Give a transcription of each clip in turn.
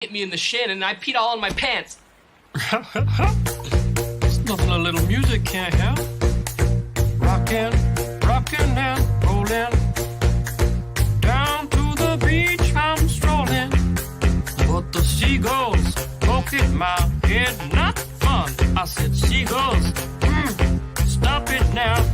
hit me in the shin and I peed all on my pants. There's nothing a little music can't help. Rockin', rockin' and rollin'. Down to the beach I'm strolling. But the seagulls poke at my head, not fun. I said, seagulls, stop it now.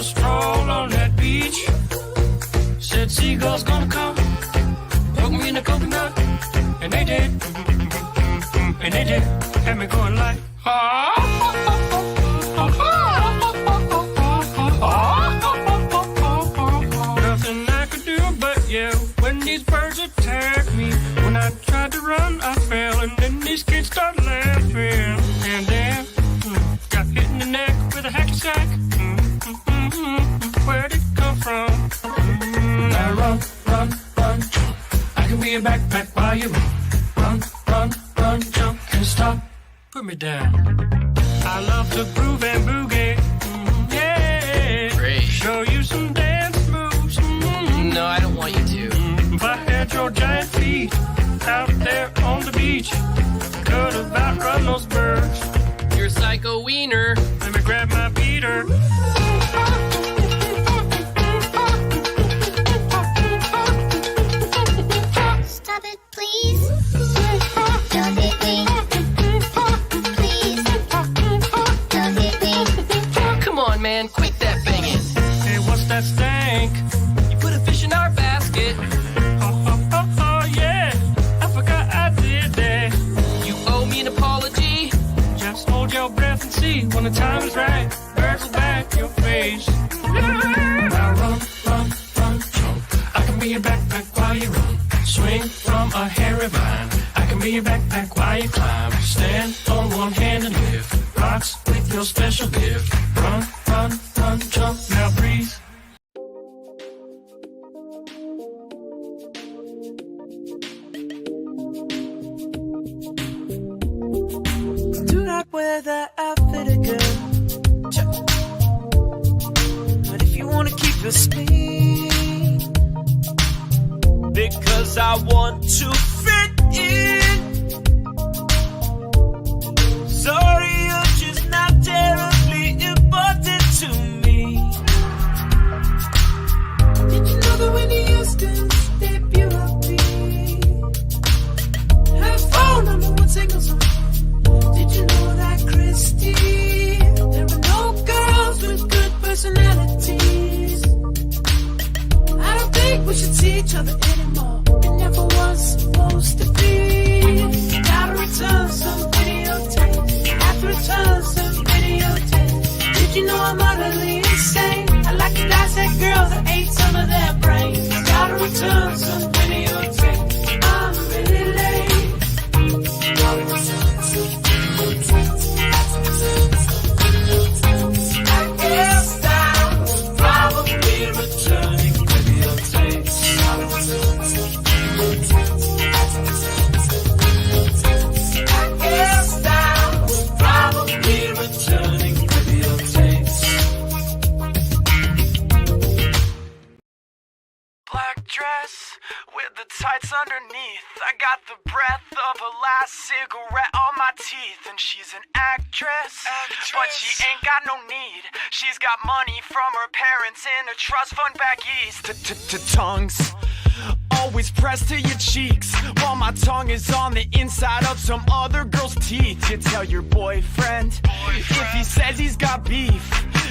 Stroll on that beach. Said seagulls gonna come, poke me in the coconut, and they did, and they did. Had me going like, nothing I could do but yell when these birds attacked me. When I tried to run, I fell, and then these kids started laughing. And then got hit in the neck with a hacky sack. Where'd it come from? Now run, run, run, jump. I can be a backpack while you run. Run, run, run, jump. Can't stop, put me down. I love to groove and boogie. Yeah. Great. Show you some dance moves. No, I don't want you to. If I had your giant feet out there on the beach, could have outrun those birds. You're a psycho wiener. Let me grab my beater. Man, quit that banging. Hey, what's that stank? You put a fish in our basket. Oh, yeah. I forgot I did that. You owe me an apology. Just hold your breath and see when the time is right. Birds will back your face. Now run, run, run, jump. I can be your backpack while you run. Swing from a hairy vine. I can be your backpack while you climb. Stand on one hand and lift. Rocks with your special gift. Run, run, run, jump, now breathe. Do not wear that outfit again. But if you want to keep your speed, because I want to fit in. Sorry, you're just not terribly important to me. Did you know that Whitney Houston's debut LP had 4 #1 singles on? Did you know that Christy, there are no girls with good personalities? I don't think we should see each other anymore. It never was supposed to be. Gotta return some videotapes. Return some videotapes. Did you know I'm utterly insane? I like to dissect girls that ate some of their brains. Gotta return some videotapes. I'm really late. I guess I'm probably returning videotapes. I guess probably returning videotapes. Black dress with the tights underneath. I got the breath of a last cigarette on my teeth. And she's an actress, but she ain't got no need. She's got money from her parents in a trust fund back east. Tongues always pressed to your cheeks, while my tongue is on the inside of some other girl's teeth. You tell your boyfriend, if he says he's got beef,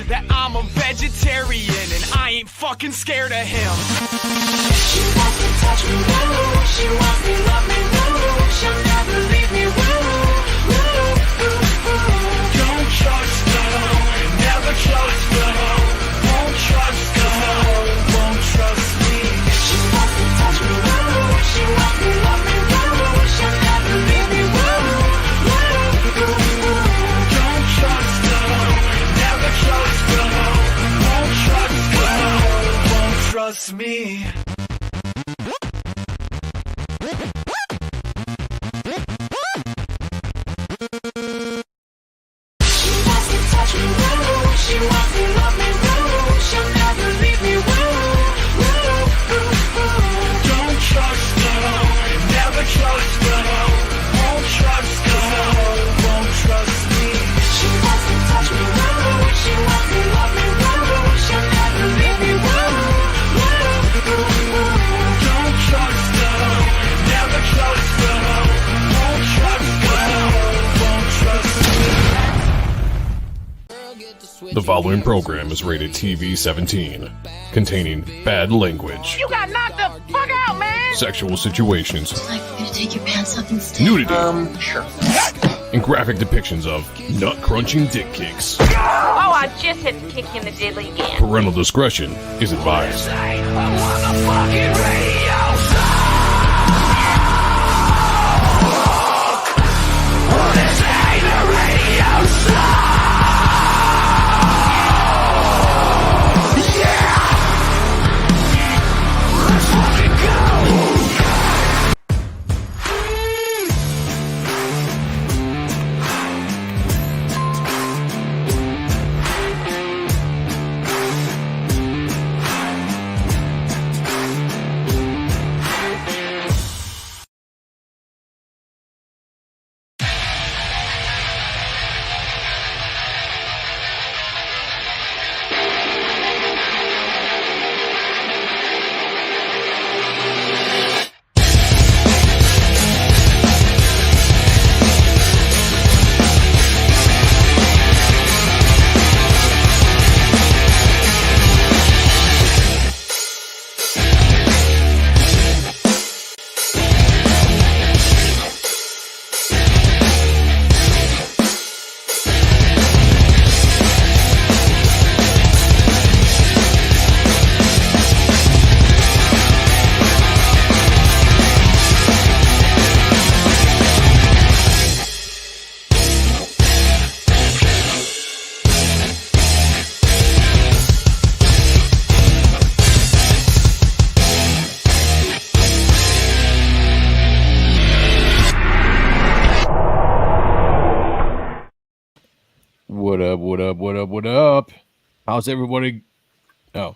that I'm a vegetarian and I ain't fucking scared of him. She wants me, touch me, woo. She wants me, love me, woo. She'll never leave me, woo. Don't trust her, never trust her. Won't trust her, won't trust me. She wants me, touch me, woo. She wants me, love me, woo. She'll never leave me, woo. Don't trust her, never trust her. Won't trust her, won't trust me. The following program is rated TV-17, containing bad language. You got knocked the fuck out, man! Sexual situations. Like you to take your pants off instead. Nudity. Sure. And graphic depictions of nut-crunching dick kicks. Oh, I just had to kick you in the diddly again. Parental discretion is advised. What up? How's everybody? Oh,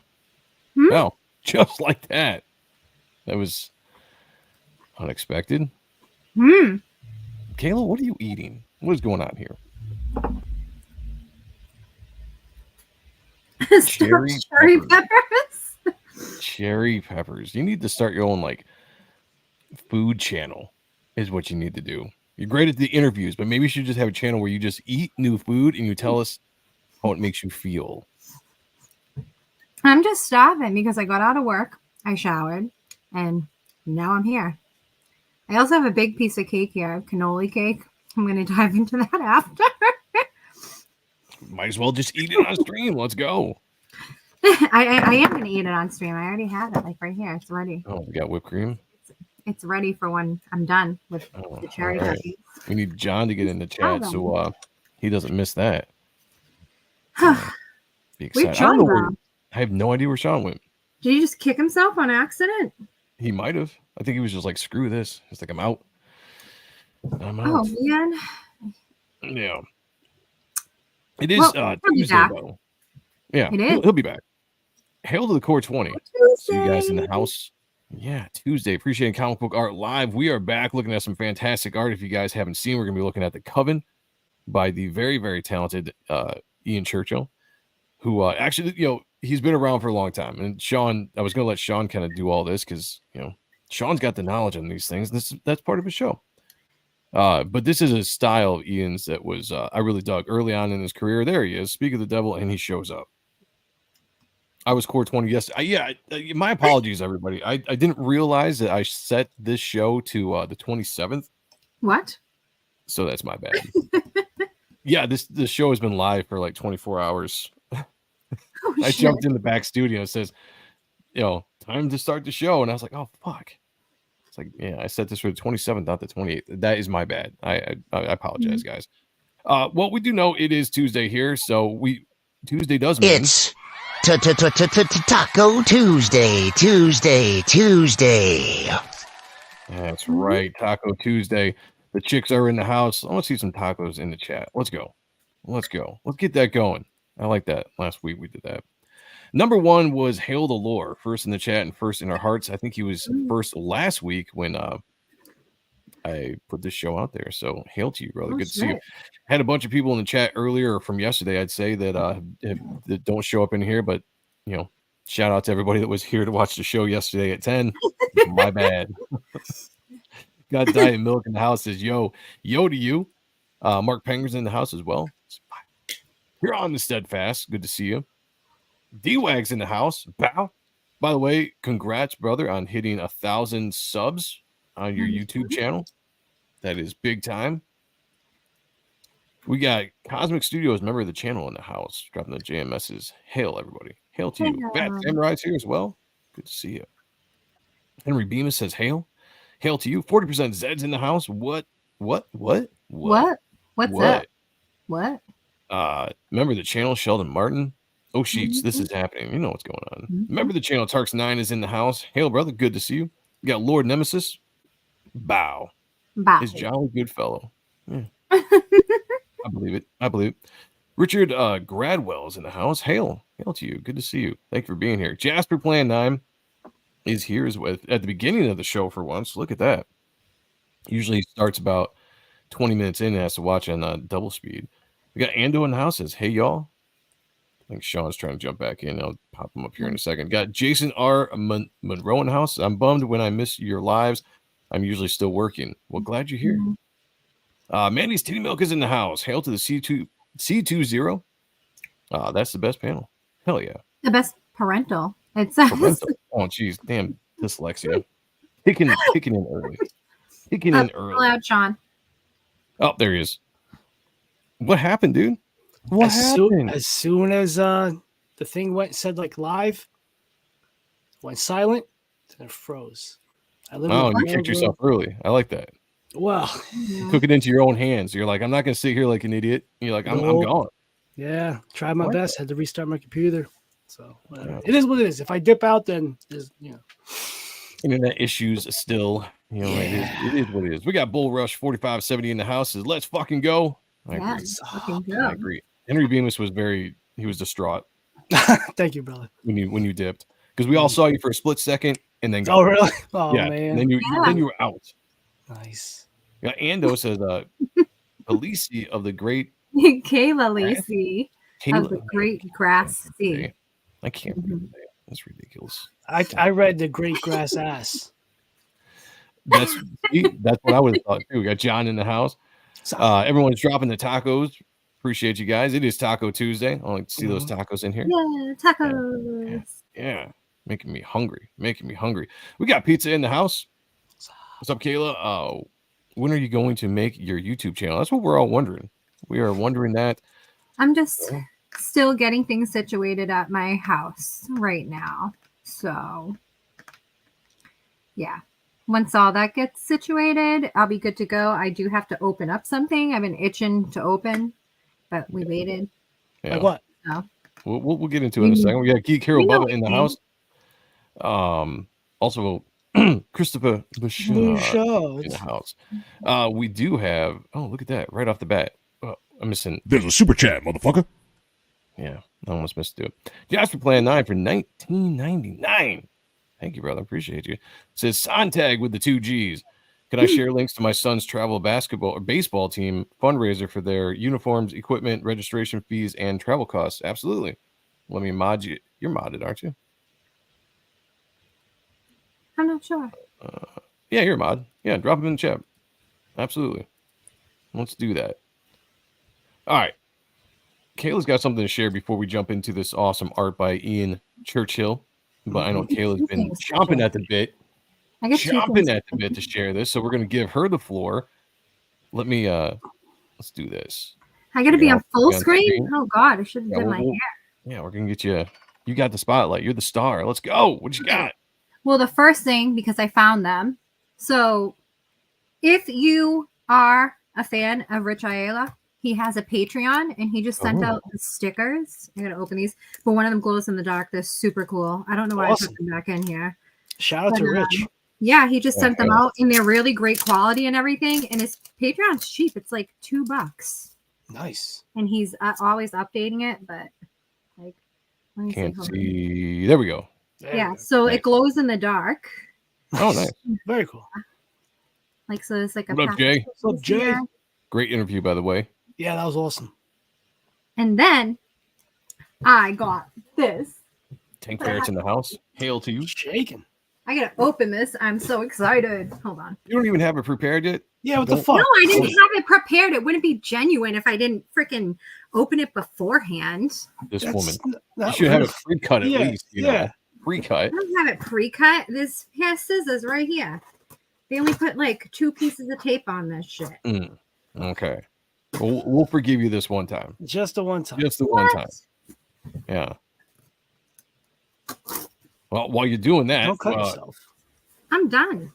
just like that. That was unexpected. Kayla, what are you eating? What is going on here? Cherry peppers. Cherry peppers. You need to start your own food channel is what you need to do. You're great at the interviews, but maybe you should just have a channel where you just eat new food and you tell us how it makes you feel. I'm just starving because I got out of work, I showered, and now I'm here. I also have a big piece of cake here, cannoli cake. I'm going to dive into that after. Might as well just eat it on stream. Let's go. I am going to eat it on stream. I already have it right here. It's ready. Oh, we got whipped cream? It's ready for when I'm done with the cherry right. cookies. We need John to get in the chat so he doesn't miss that. Be excited. I have no idea where Sean went. Did he just kick himself on accident? He might have. I think he was just like, screw this. It's like, I'm out. I'm out. Oh, man. Yeah. It is Tuesday, though. Yeah, it is. He'll be back. Hail to the Core 20. See you guys in the house. Yeah, Tuesday. Appreciating Comic Book Art Live. We are back looking at some fantastic art. If you guys haven't seen, we're going to be looking at the Coven by the very, very talented Ian Churchill, who actually, he's been around for a long time. And Sean, I was going to let Sean kind of do all this because, Sean's got the knowledge on these things. That's part of his show. But this is a style of Ian's that was I really dug early on in his career. There he is. Speak of the devil, and he shows up. I was Core 20 yesterday. My apologies, everybody. I didn't realize that I set this show to the 27th. What? So that's my bad. Yeah, this show has been live for like 24 hours. I jumped in the back studio. It says, time to start the show. And I was like, oh, fuck. It's like, yeah, I set this for the 27th, not the 28th. That is my bad. I apologize, guys. Well, we do know it is Tuesday here. So Tuesday does mean... It's Taco Tuesday. That's right. Taco Tuesday. The chicks are in the house. I want to see some tacos in the chat. Let's go. Let's get that going. I like that. Last week we did that. Number one was Hail the Lore. First in the chat and first in our hearts. I think he was first last week when I put this show out there. So hail to you, brother. Good to see you. Had a bunch of people in the chat earlier from yesterday, I'd say, that don't show up in here, but shout out to everybody that was here to watch the show yesterday at 10. My bad. Got Diet Milk in the house. Says yo to you. Mark Penger's in the house as well. You're on the Steadfast. Good to see you. D-Wag's in the house. Bow. By the way, congrats, brother, on hitting 1,000 subs on your YouTube channel. That is big time. We got Cosmic Studios, member of the channel, in the house, dropping the JMSs. Hail, everybody. Hail to you. Fat Samurai's here as well. Good to see you. Henry Bemis says, hail. Hail to you. 40% Zed's in the house. What? What's that? What? Member of the channel, Sheldon Martin. Oh, Sheets, this is happening. You know what's going on. Member of the channel, Tarks9 is in the house. Hail, brother. Good to see you. You got Lord Nemesis. Bow. His jolly good fellow. Yeah. I believe it. I believe it. Richard Gradwell's in the house. Hail. Hail to you. Good to see you. Thank you for being here. Jasper Plan 9 is here as well at the beginning of the show for once. Look at that. Usually starts about 20 minutes in and has to watch on double speed. We got Ando in the house. Says, hey, y'all. I think Sean's trying to jump back in. I'll pop him up here in a second. Got Jason R. Monroe in the house. I'm bummed when I miss your lives. I'm usually still working. Well, glad you're here. Mandy's Titty Milk is in the house. Hail to the C20. That's the best panel. Hell yeah. The best parental. It says. Parental. Oh, geez. Damn dyslexia. Kicking in early. Kicking in early. Loud, Sean. Oh, there he is. What happened, dude? What happened? As soon as the thing said like live, went silent, and it froze. You kicked yourself early. I like that. Well, you took it into your own hands. You're like, I'm not going to sit here like an idiot. You're like, I'm gone. Yeah, tried my best. Had to restart my computer. So it is what it is. If I dip out, then internet issues still. It is what it is. We got Bull Rush 4570 in the house. Says, let's fucking go. I agree. Henry Bemis was he was distraught. Thank you, brother. When you dipped, because we all saw you for a split second and then oh really? Oh man. And then you were out. Nice. Yeah, Ando says Alisi of the great Kayla Lacey of the Great Grass Sea. I can't believe that. That's ridiculous. I read the Great Grass Ass. That's what I would have thought too. We got John in the house. Everyone's dropping the tacos. Appreciate you guys. It is Taco Tuesday. I like to see those tacos in here. Yeah, tacos. Yeah. Making me hungry. We got pizza in the house. What's up, Kayla? When are you going to make your YouTube channel? That's what we're all wondering. We are wondering that. I'm just still getting things situated at my house right now. So, yeah. Once all that gets situated, I'll be good to go. I do have to open up something. I've been itching to open, but we waited. Yeah. Like what? So. We'll get into it in a second. We got Geek Hero Bubba in the house. Also, Christopher Bouchard in the house. We do have. Oh, look at that! Right off the bat, I'm missing. There's a super chat, motherfucker. Yeah, I almost missed it. Jasper Plan 9 for $19.99. Thank you, brother. Appreciate you. It says Sonntag with the 2 G's. Could I share links to my son's travel basketball or baseball team fundraiser for their uniforms, equipment, registration fees, and travel costs? Absolutely. Let me mod you. You're modded, aren't you? I'm not sure. Yeah, you're a mod. Yeah, drop them in the chat. Absolutely. Let's do that. All right. Kayla's got something to share before we jump into this awesome art by Ian Churchill. But I know Kayla's been chomping at the bit. To share this. So we're going to give her the floor. Let's do this. I got to be on full screen? Oh, God. I should have done my hair. Yeah, we're going to get you. You got the spotlight. You're the star. Let's go. What you got? Well, the first thing, because I found them. So if you are a fan of Rich Ayala, he has a Patreon and he just sent out the stickers. I got to open these. But one of them glows in the dark. They're super cool. I don't know why I put them back in here. Shout out to Rich. Yeah, he just sent them out and they're really great quality and everything. And his Patreon's cheap. It's like $2. Nice. And he's always updating it, but like, let me can't see. There we go. Yeah, so it glows in the dark. Oh, nice. Very cool. Like, so it's like a. What up, Jay? What's up, Jay? Great interview, by the way. Yeah, that was awesome. And then I got this. Tank Ferret's in the house. Hail to you. Shaking. I gotta open this. I'm so excited. Hold on. You don't even have it prepared yet. Yeah, what the Don't- fuck? No, I didn't have it prepared. It wouldn't be genuine if I didn't freaking open it beforehand. This That's woman, you not should have real. it pre-cut at Yeah, least. You know, yeah. pre-cut. I don't have it pre-cut. This has scissors right here. They only put like 2 pieces of tape on this shit. Okay, we'll forgive you this one time. Just the one time. Just the one time. Yeah. Well, while you're doing that, Don't cut yourself. I'm done.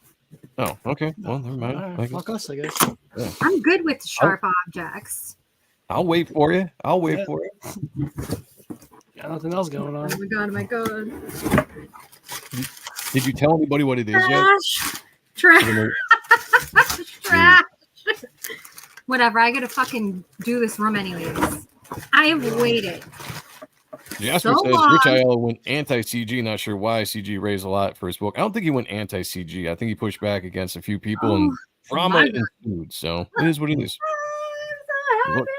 oh, okay. Well, never mind. All I right, guess- fuck us, I guess. I'm good with sharp objects. I'll wait for you. I'll wait Yeah. for you. Got nothing else going on. Oh my god, oh my god. Did you tell anybody what it is yet? Trash. You know, Trash. Whatever. I gotta fucking do this room anyways. I have waited. Jasper So says long. Rich Ayala went anti-CG. Not sure why. CG raised a lot for his book. I don't think he went anti-CG. I think he pushed back against a few people and drama my God. ensued. So it is what it is. I'm so Look. happy.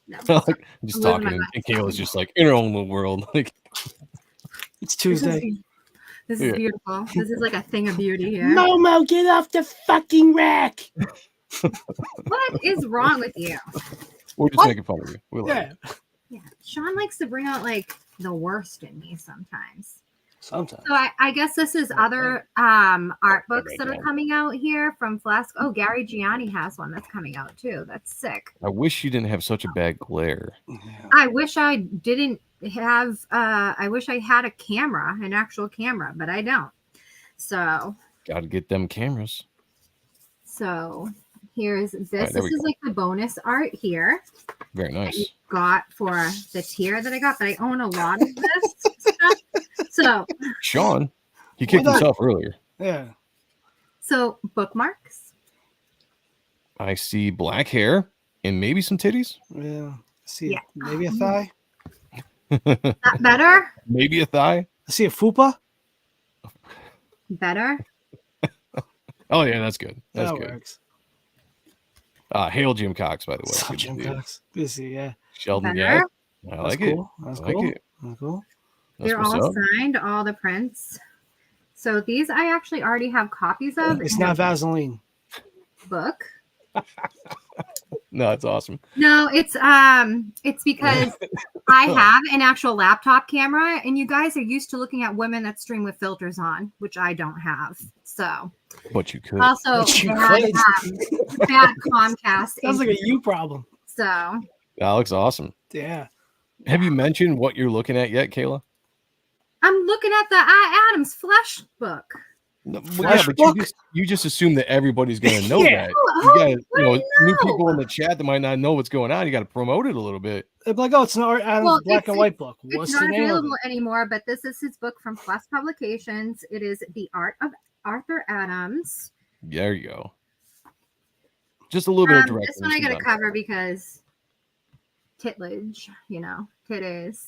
No. Like, just I'm losing talking, my and mind. Kayla's just like in her own little world. Like, It's Tuesday. This Yeah. is beautiful. This is like a thing of beauty here. Momo, get off the fucking rack. What is wrong with you? we're just What? making fun of you. We love Yeah, Yeah. Sean likes to bring out like the worst in me sometimes. sometimes. So I guess this is other art books that are right now. coming out here from Flask. Oh, Gary Gianni has one that's coming out too. That's sick. you. I wish you didn't have such a bad glare. I wish I didn't have I wish I had a camera, an actual camera, but I don't. So Got to get them cameras. here's this. there This we is go. like the bonus art here. Very nice. Got for the tier that I got, but I own a lot of this stuff. So Sean, he kicked Why not? himself earlier. Yeah. bookmarks. I see black hair and maybe some titties. Yeah. See, Yeah. maybe a thigh. That better? Maybe a thigh. I see a fupa. Better? Oh yeah, that's good. That's That good. works. Hail Jim Cox, by the way. What's up, Good to Jim see you. Cox? Good to see you. Yeah. Sheldon, Better? yeah. I That's like it. cool. That's I like cool. it. That's cool. That's They're what's all up. signed, all the prints. So these I actually already have copies of It's in not the Vaseline. book. No, it's awesome. No, it's because I have an actual laptop camera, and you guys are used to looking at women that stream with filters on, which I don't have. So But you could. also But you bad, could. bad Comcast. Sounds like a you problem. So That looks awesome. Yeah. Have you mentioned what you're looking at yet, Kayla? I'm looking at the Adams Flesh book. No, well, Flash yeah, but book? you just assume that everybody's going to know Yeah. that. Oh, You got I new know. people in the chat that might not know what's going on. You got to promote it a little bit. They'd be like, oh, it's an Adams Well, black it's- and white book. What's It's the not name of available it? anymore, but this is his book from Flesh Publications. It is The Art of Arthur Adams. There you go. Just a little bit of direction. This one I got to cover because titlage, titties.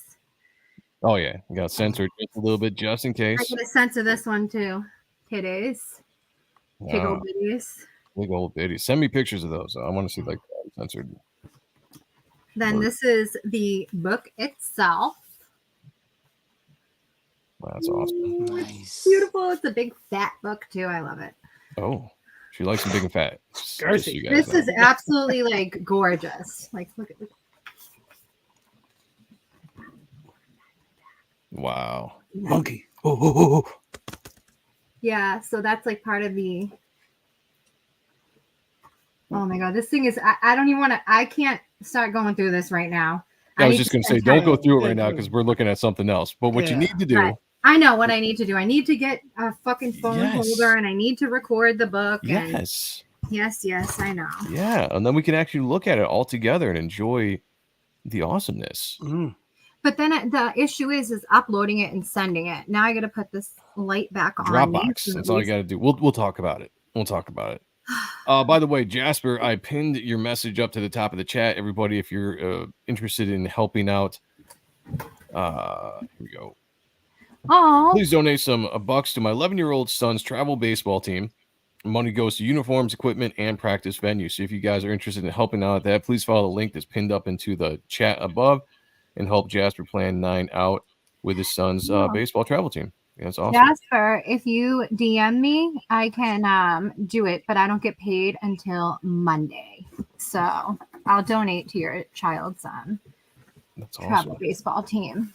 Oh yeah, you got to censor it just a little bit, just in I case. got to censor this one too. Titties. Big Wow, old bitties. big old bitties. Send me pictures of those. I want to see like censored. Then this is the book itself. Wow, that's awesome. Nice. Beautiful. It's a big fat book too. I love it. Oh, she likes them big and fat. Just so Girthy. you guys This know. is absolutely like gorgeous. Like look at this. Wow. Monkey. Oh. Yeah, so that's like part of the. Oh my god, this thing is. I don't even want to. I can't start going through this right now. I was need just to going to say, spend don't time. go through it right now because we're looking at something else. But what you Yeah. need to do, Right. I know what I need to do. I need to get a fucking phone Yes. holder, and I need to record the book. And yes, yes, I know. yeah, and then we can actually look at it all together and enjoy the awesomeness. Mm. But then the issue is uploading it and sending it. Now I got to put this light back on. me Dropbox. so That's that all we- you got to do. We'll talk about it. We'll talk about it. By the way, Jasper, I pinned your message up to the top of the chat. Everybody, if you're interested in helping out, here we go. Oh, Please donate some bucks to my 11-year-old son's travel baseball team. Money goes to uniforms, equipment, and practice venue. So if you guys are interested in helping out at that, please follow the link that's pinned up into the chat above and help Jasper Plan 9 out with his son's baseball travel team. That's awesome. Jasper, if you DM me, I can do it, but I don't get paid until Monday. So I'll donate to your child's That's travel awesome. baseball team.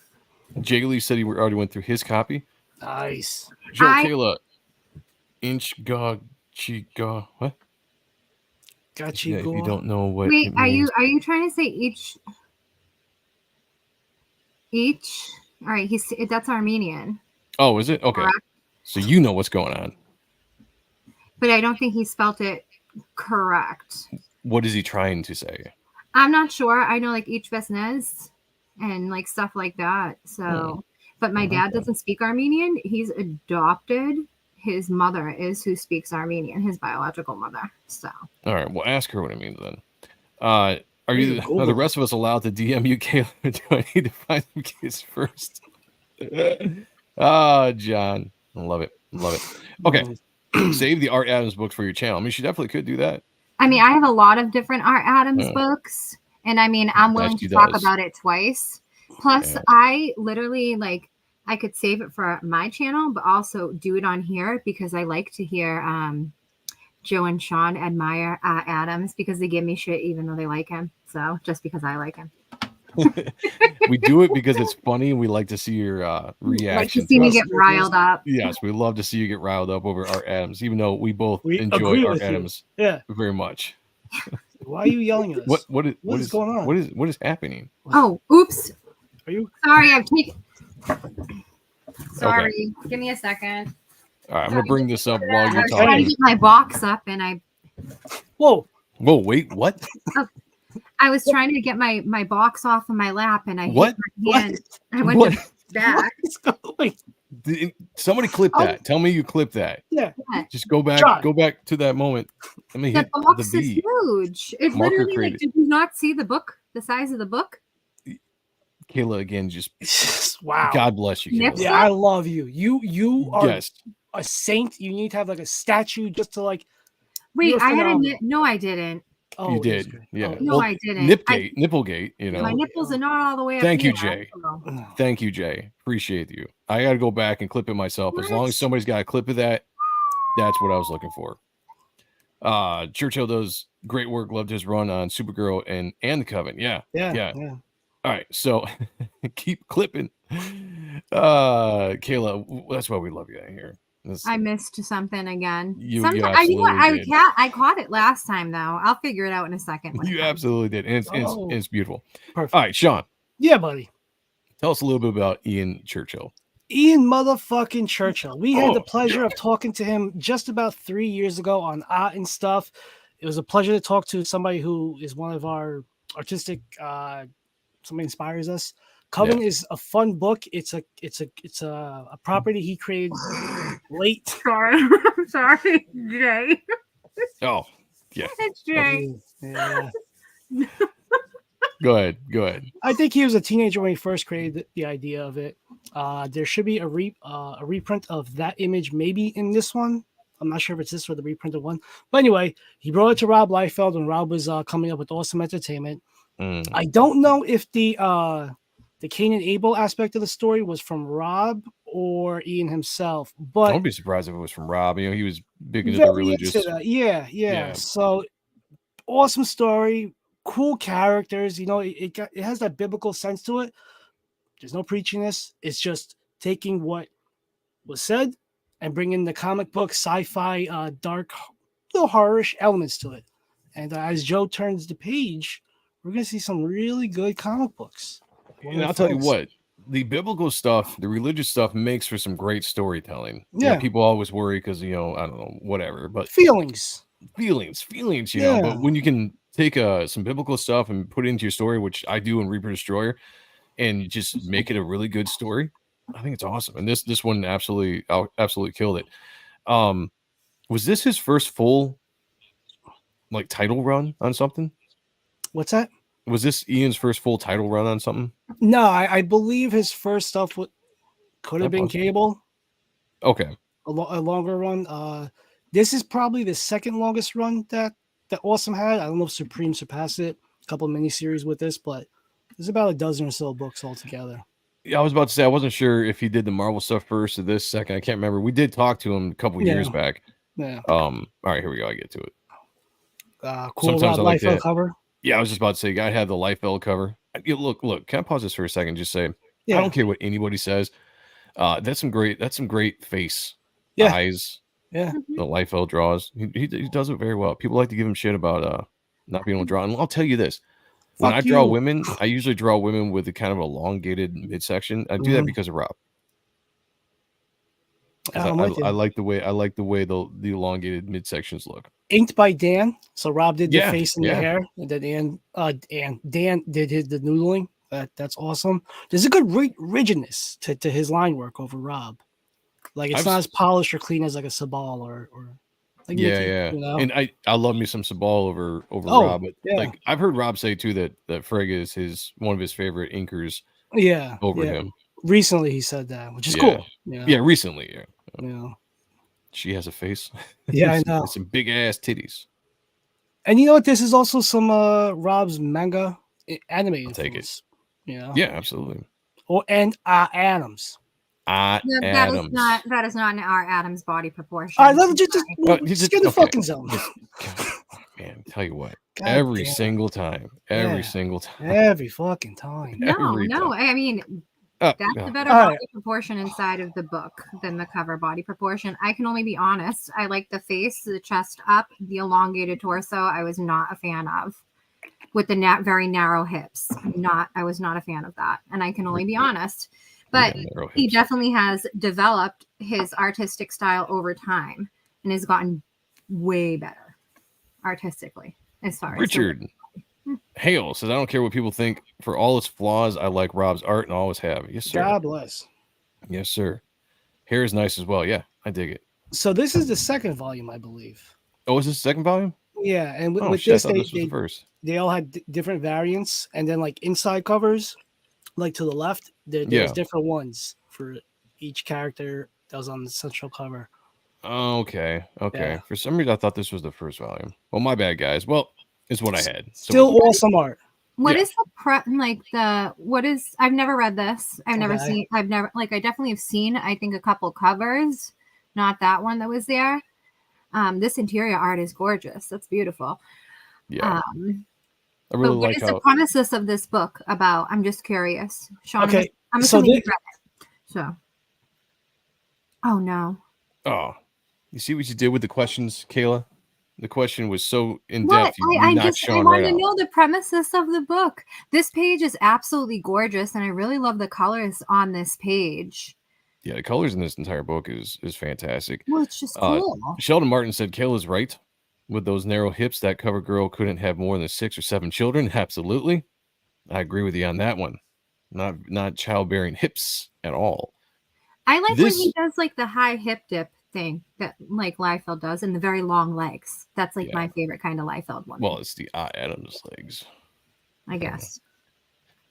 Jiggly said he already went through his copy. Nice. Joe, Kayla, Inch what? Got Yeah, you. if you don't know what Wait, it means. are you trying to say each? All right, that's Armenian. Oh, is it? Okay. Correct. So you know what's going on. But I don't think he spelt it correct. What is he trying to say? I'm not sure. I know like each business and like stuff like that. So, but my dad doesn't speak Armenian. He's adopted. His mother is who speaks Armenian, his biological mother. So, All right, well, ask her what it means then. Are the rest of us allowed to DM you, Kayla? Do I need to find some kids first? John, I love it. Okay, save the Art Adams books for your channel. I mean, she definitely could do that. I mean, I have a lot of different Art Adams books, and I mean, I'm willing to talk about it twice. Plus, I literally like. I could save it for my channel, but also do it on here because I like to hear Joe and Sean admire Adams because they give me shit even though they like him. So just because I like him. We do it because it's funny and we like to see your reaction. Like to see me get riled up. Yes, we love to see you get riled up over Art Adams, even though we both enjoy Art Adams very much. Why are you yelling at us? What is going on? What is happening? Oh, oops. Are you sorry? I'm taking. Sorry, give me a second. All right, I'm gonna bring this up while you're talking. I'm trying to get my box up, and I. Whoa! Wait, what? I was trying to get my box off of my lap, and I what? hit my hand. I went back. Somebody clip that. Tell me you clip that. Yeah. Just go back to that moment. Let me hit the box the is B. huge. It literally like, did you not see the book? The size of the book? Kayla, again, just wow. God bless you, Kayla. Yeah, I love you. You are yes. a saint. You need to have like a statue just to like. Wait, I had no, I didn't. Oh, you did. Yeah. No, I didn't. Nipplegate, you know. My nipples are not all the way up. Thank you, Jay. Thank you, Jay. Appreciate you. I got to go back and clip it myself. As long as somebody's got a clip of that, that's what I was looking for. Churchill does great work. Loved his run on Supergirl and the Coven. Yeah. All right, so keep clipping. Kayla, that's why we love you out here. I missed something again. You I caught it last time though. I'll figure it out in a second. You absolutely did, and it's beautiful. Perfect. All right, Sean. Yeah, buddy. Tell us a little bit about Ian Churchill. Ian motherfucking Churchill. We had the pleasure of talking to him just about 3 years ago on art and stuff. It was a pleasure to talk to somebody who is one of our artistic. Somebody inspires us. Coven is a fun book. It's a property he created late. Sorry, Jay. Oh, yeah. It's Jay. Yeah. Go ahead. I think he was a teenager when he first created the idea of it. There should be a reprint of that image, maybe in this one. I'm not sure if it's this or the reprinted one. But anyway, he brought it to Rob Liefeld when Rob was coming up with Awesome Entertainment. I don't know if the Cain and Abel aspect of the story was from Rob or Ian himself, but I wouldn't be surprised if it was from Rob. You know, he was big into the religious. Yeah. So awesome story, cool characters. You know, it has that biblical sense to it. There's no preaching this. It's just taking what was said and bringing the comic book, sci-fi, dark, little horror-ish elements to it. And as Joe turns the page, we're going to see some really good comic books. And I'll tell you what, the biblical stuff, the religious stuff makes for some great storytelling. Yeah. You know, people always worry because, you know, I don't know, whatever. But feelings, you know. But when you can take some biblical stuff and put it into your story, which I do in Reaper Destroyer, and just make it a really good story, I think it's awesome. And this one absolutely killed it. Was this his first full like title run on something? What's that? Was this Ian's first full title run on something? No, I believe his first stuff could have been Cable. Okay. A longer run. This is probably the second longest run that Awesome had. I don't know if Supreme surpassed it. A couple of miniseries with this, but there's about a dozen or so books altogether. Yeah, I was about to say I wasn't sure if he did the Marvel stuff first or this second. I can't remember. We did talk to him a couple years back. Yeah. All right, here we go. I get to it. Cool Sometimes I like Liefeld that. cover. Yeah, I was just about to say, guy had the Liefeld cover. Look. Can I pause this for a second? Just say, Yeah. I don't care what anybody says. That's some great face, Yeah. eyes. Yeah. The Liefeld draws. He does it very well. People like to give him shit about not being able to draw. And I'll tell you this: when I draw women, I usually draw women with a kind of elongated midsection. I do that because of Rob. I like the way the elongated midsections look. Inked by Dan. So Rob did the face and the hair, and then Dan did the noodling. That's awesome. There's a good rigidness to his line work over Rob. Like it's not as polished or clean as like a Sabal or like Mickey, you know? And I love me some Sabal over Rob. But like I've heard Rob say too that Frege is one of his favorite inkers. Over him. Recently he said that, which is cool. Yeah, recently. Yeah. She has a face. Yeah, I know. Some big ass titties. And you know what? This is also some Rob's manga animated. I'll take it. Yeah. Yeah, absolutely. And Adams. That is not in our Adams body proportion. All right, let's just get the fucking zone. Man, tell you what, every single time. Every fucking time. No. I mean, that's a better body proportion inside of the book than the cover body proportion. I can only be honest. I like the face, the chest up, the elongated torso. I was not a fan of, with the very narrow hips. I was not a fan of that, and I can only be honest. But he definitely has developed his artistic style over time and has gotten way better artistically as far as Richard Hale says, I don't care what people think. For all its flaws, I like Rob's art and always have. Yes, sir. God bless. Yes, sir. Hair is nice as well. Yeah, I dig it. So this is the second volume, I believe. Oh, is this the second volume? Yeah, and with shit, this, I thought this was the first. They all had different variants, and then like inside covers, like to the left, there's different ones for each character that was on the central cover. Okay. Yeah. For some reason, I thought this was the first volume. Well, my bad, guys. Well, it's what I had. Still awesome art. What is I've never read this. I definitely have seen, I think, a couple covers, not that one that was there. This interior art is gorgeous. That's beautiful. Yeah. I really what is the premises of this book about? I'm just curious. Sean, okay. I'm assuming you read it. So. Oh, no. Oh. You see what you did with the questions, Kayla? The question was so in-depth. I want to know the premises of the book. This page is absolutely gorgeous, and I really love the colors on this page. Yeah, the colors in this entire book is fantastic. Well, it's just cool. Sheldon Martin said, Kayla's right. With those narrow hips, that cover girl couldn't have more than 6 or 7 children. Absolutely. I agree with you on that one. Not childbearing hips at all. I like when he does like the high hip dip thing that like Liefeld does, and the very long legs. That's like my favorite kind of Liefeld one. Well, it's the Adams legs, I guess.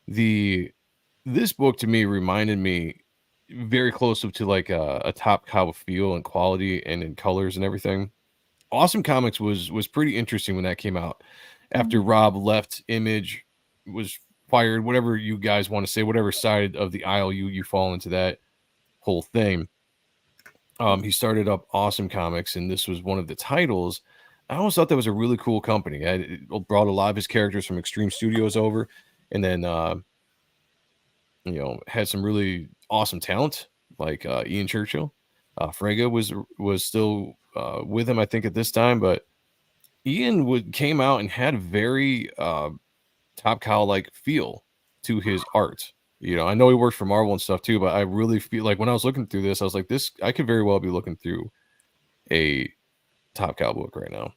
This book to me reminded me very close to like a Top Cow feel and quality and in colors and everything. Awesome Comics was pretty interesting when that came out. After Rob left Image, was fired, whatever you guys want to say, whatever side of the aisle you fall into that whole thing. He started up Awesome Comics, and this was one of the titles. I always thought that was a really cool company. It brought a lot of his characters from Extreme Studios over, and then had some really awesome talent like Ian Churchill. Frege was still with him, I think, at this time, but Ian came out and had a very Top Cow like feel to his art. I know he worked for Marvel and stuff too, but I really feel like when I was looking through this, I was like, I could very well be looking through a Top Cow book right now.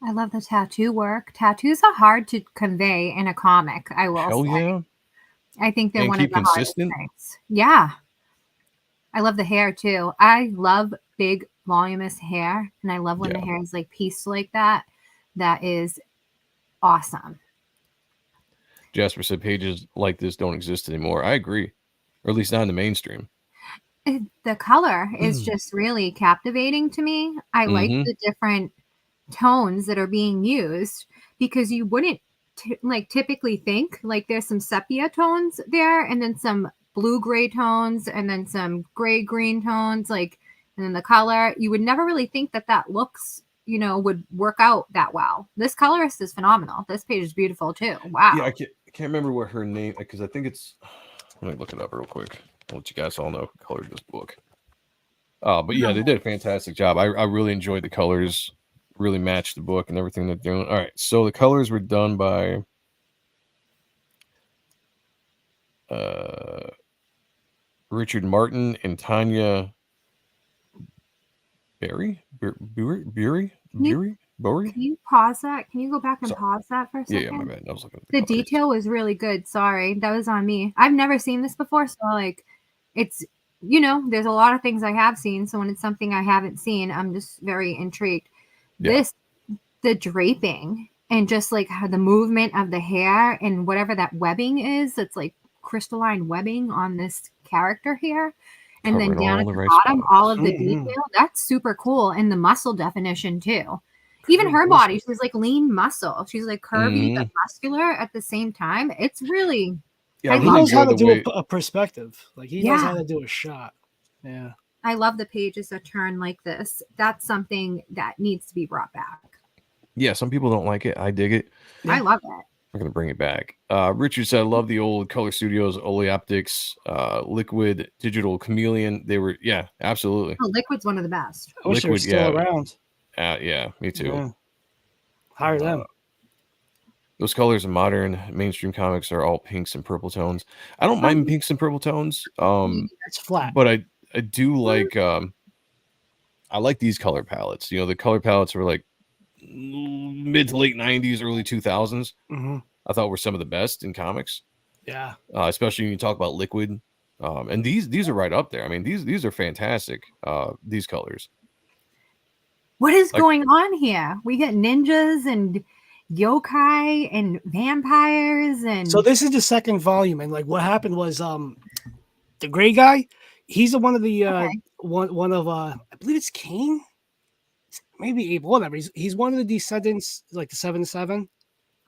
I love the tattoo work. Tattoos are hard to convey in a comic, I will say. Yeah. I think they're one of the hardest things. Yeah. I love the hair too. I love big, voluminous hair, and I love when the hair is like pieced like that. That is awesome. Jasper said pages like this don't exist anymore. I agree, or at least not in the mainstream. The color is just really captivating to me. I like the different tones that are being used, because you wouldn't typically think like there's some sepia tones there and then some blue gray tones and then some gray green tones, like, and then the color. You would never really think that looks, would work out that well. This colorist is phenomenal. This page is beautiful too. Wow. Yeah, I can't remember what her name, because I think it's. Let me look it up real quick. I'll let you guys all know who colored this book. But yeah, they did a fantastic job. I really enjoyed the colors. Really matched the book and everything they're doing. All right, so the colors were done by Richard Martin and Tanya Bury. Can you pause that? Can you go back and pause that for a second? Yeah, my bad. I was looking at the detail was really good. Sorry, that was on me. I've never seen this before, so like, it's there's a lot of things I have seen. So when it's something I haven't seen, I'm just very intrigued. Yeah. The draping and just like how the movement of the hair and whatever that webbing is, it's like crystalline webbing on this character here. And then down at the bottom, all of the detail, that's super cool. And the muscle definition too. Even her body, she's like lean muscle. She's like curvy but muscular at the same time. It's really... Yeah, he knows how to do a perspective. Like he knows how to do a shot. Yeah. I love the pages that turn like this. That's something that needs to be brought back. Yeah, some people don't like it. I dig it. I love it. We're going to bring it back. Richard said, I love the old Color Studios, Oleoptics, Liquid, Digital Chameleon. They were, yeah, absolutely. Oh, Liquid's one of the best. I wish they were still around. Yeah, me too. Yeah. Hire them. Those colors in modern mainstream comics are all pinks and purple tones. I don't mind pinks and purple tones. It's flat. But I do like I like these color palettes. The color palettes were like mid to late 90s, early 2000s. I thought were some of the best in comics. Yeah. Especially when you talk about Liquid. And these are right up there. I mean, these are fantastic. These colors. What is going on here? We get ninjas and yokai and vampires, and so this is the second volume. And like what happened was the gray guy, he's one of the one of I believe it's Cain, maybe Abel, whatever. He's one of the descendants, like the 7-7.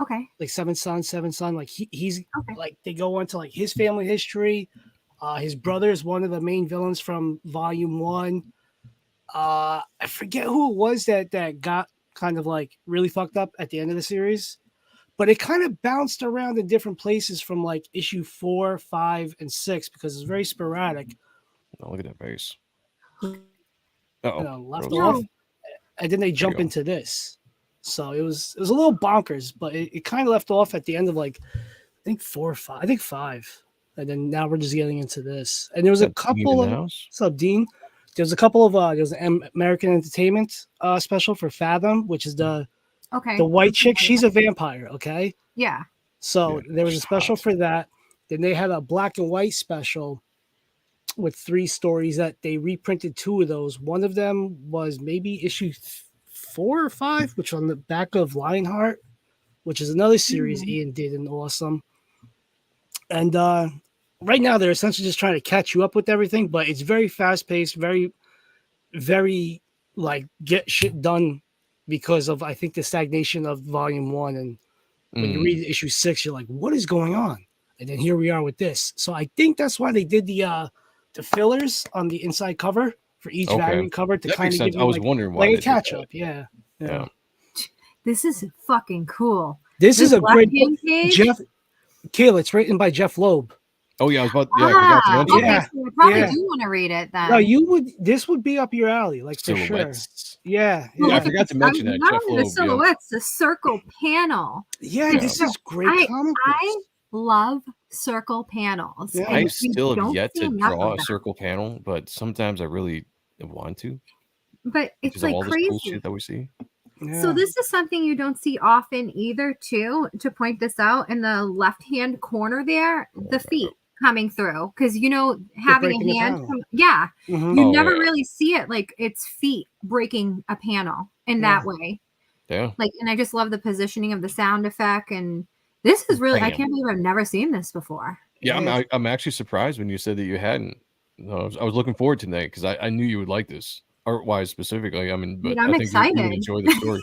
Okay. Like seven son. Like he's like they go into like his family history. His brother is one of the main villains from volume 1. I forget who it was that got kind of like really fucked up at the end of the series, but it kind of bounced around in different places from like issue 4, 5, and 6 because it's very sporadic. Oh, look at that face. Left off, and then they jump into this. So it was a little bonkers, but it kind of left off at the end of like I think 4 or 5. I think 5, and then now we're just getting into this. And there was a couple of what's up, Dean? There's a couple of there was an American Entertainment special for Fathom, which is the white chick. She's a vampire. Okay. Yeah. So there was a special for that. Then they had a black and white special with 3 stories that they reprinted 2 of those. One of them was maybe issue 4 or 5, which on the back of Lionheart, which is another series Ian did and awesome. And right now they're essentially just trying to catch you up with everything, but it's very fast paced, very, very like get shit done because of I think the stagnation of volume 1. And when you read issue 6, you're like, what is going on? And then here we are with this. So I think that's why they did the fillers on the inside cover for each variant cover to kind of give you wondering why like a catch up. Yeah. This is fucking cool. This is a great book. Jeff Kayla, it's written by Jeff Loeb. Oh yeah, I was about. Yeah, I forgot to mention that. So I probably do want to read it then. No, you would. This would be up your alley, like for sure. Yeah. I forgot to mention that. Not only the silhouettes, the circle panel. Yeah, this is great. I love circle panels. Yeah. I still have yet to draw a circle panel, but sometimes I really want to. But it's like all crazy. This cool shit that we see. Yeah. So this is something you don't see often either, too, to point this out in the left-hand corner there, the feet coming through. Because, having a hand, you never really see it. Like, it's feet breaking a panel in that way. Yeah. Like, and I just love the positioning of the sound effect. And this is really, I can't believe I've never seen this before. Yeah, I'm actually surprised when you said that you hadn't. I was looking forward to tonight because I knew you would like this. Art-wise specifically, I mean, but I'm I think excited. you would enjoy the story.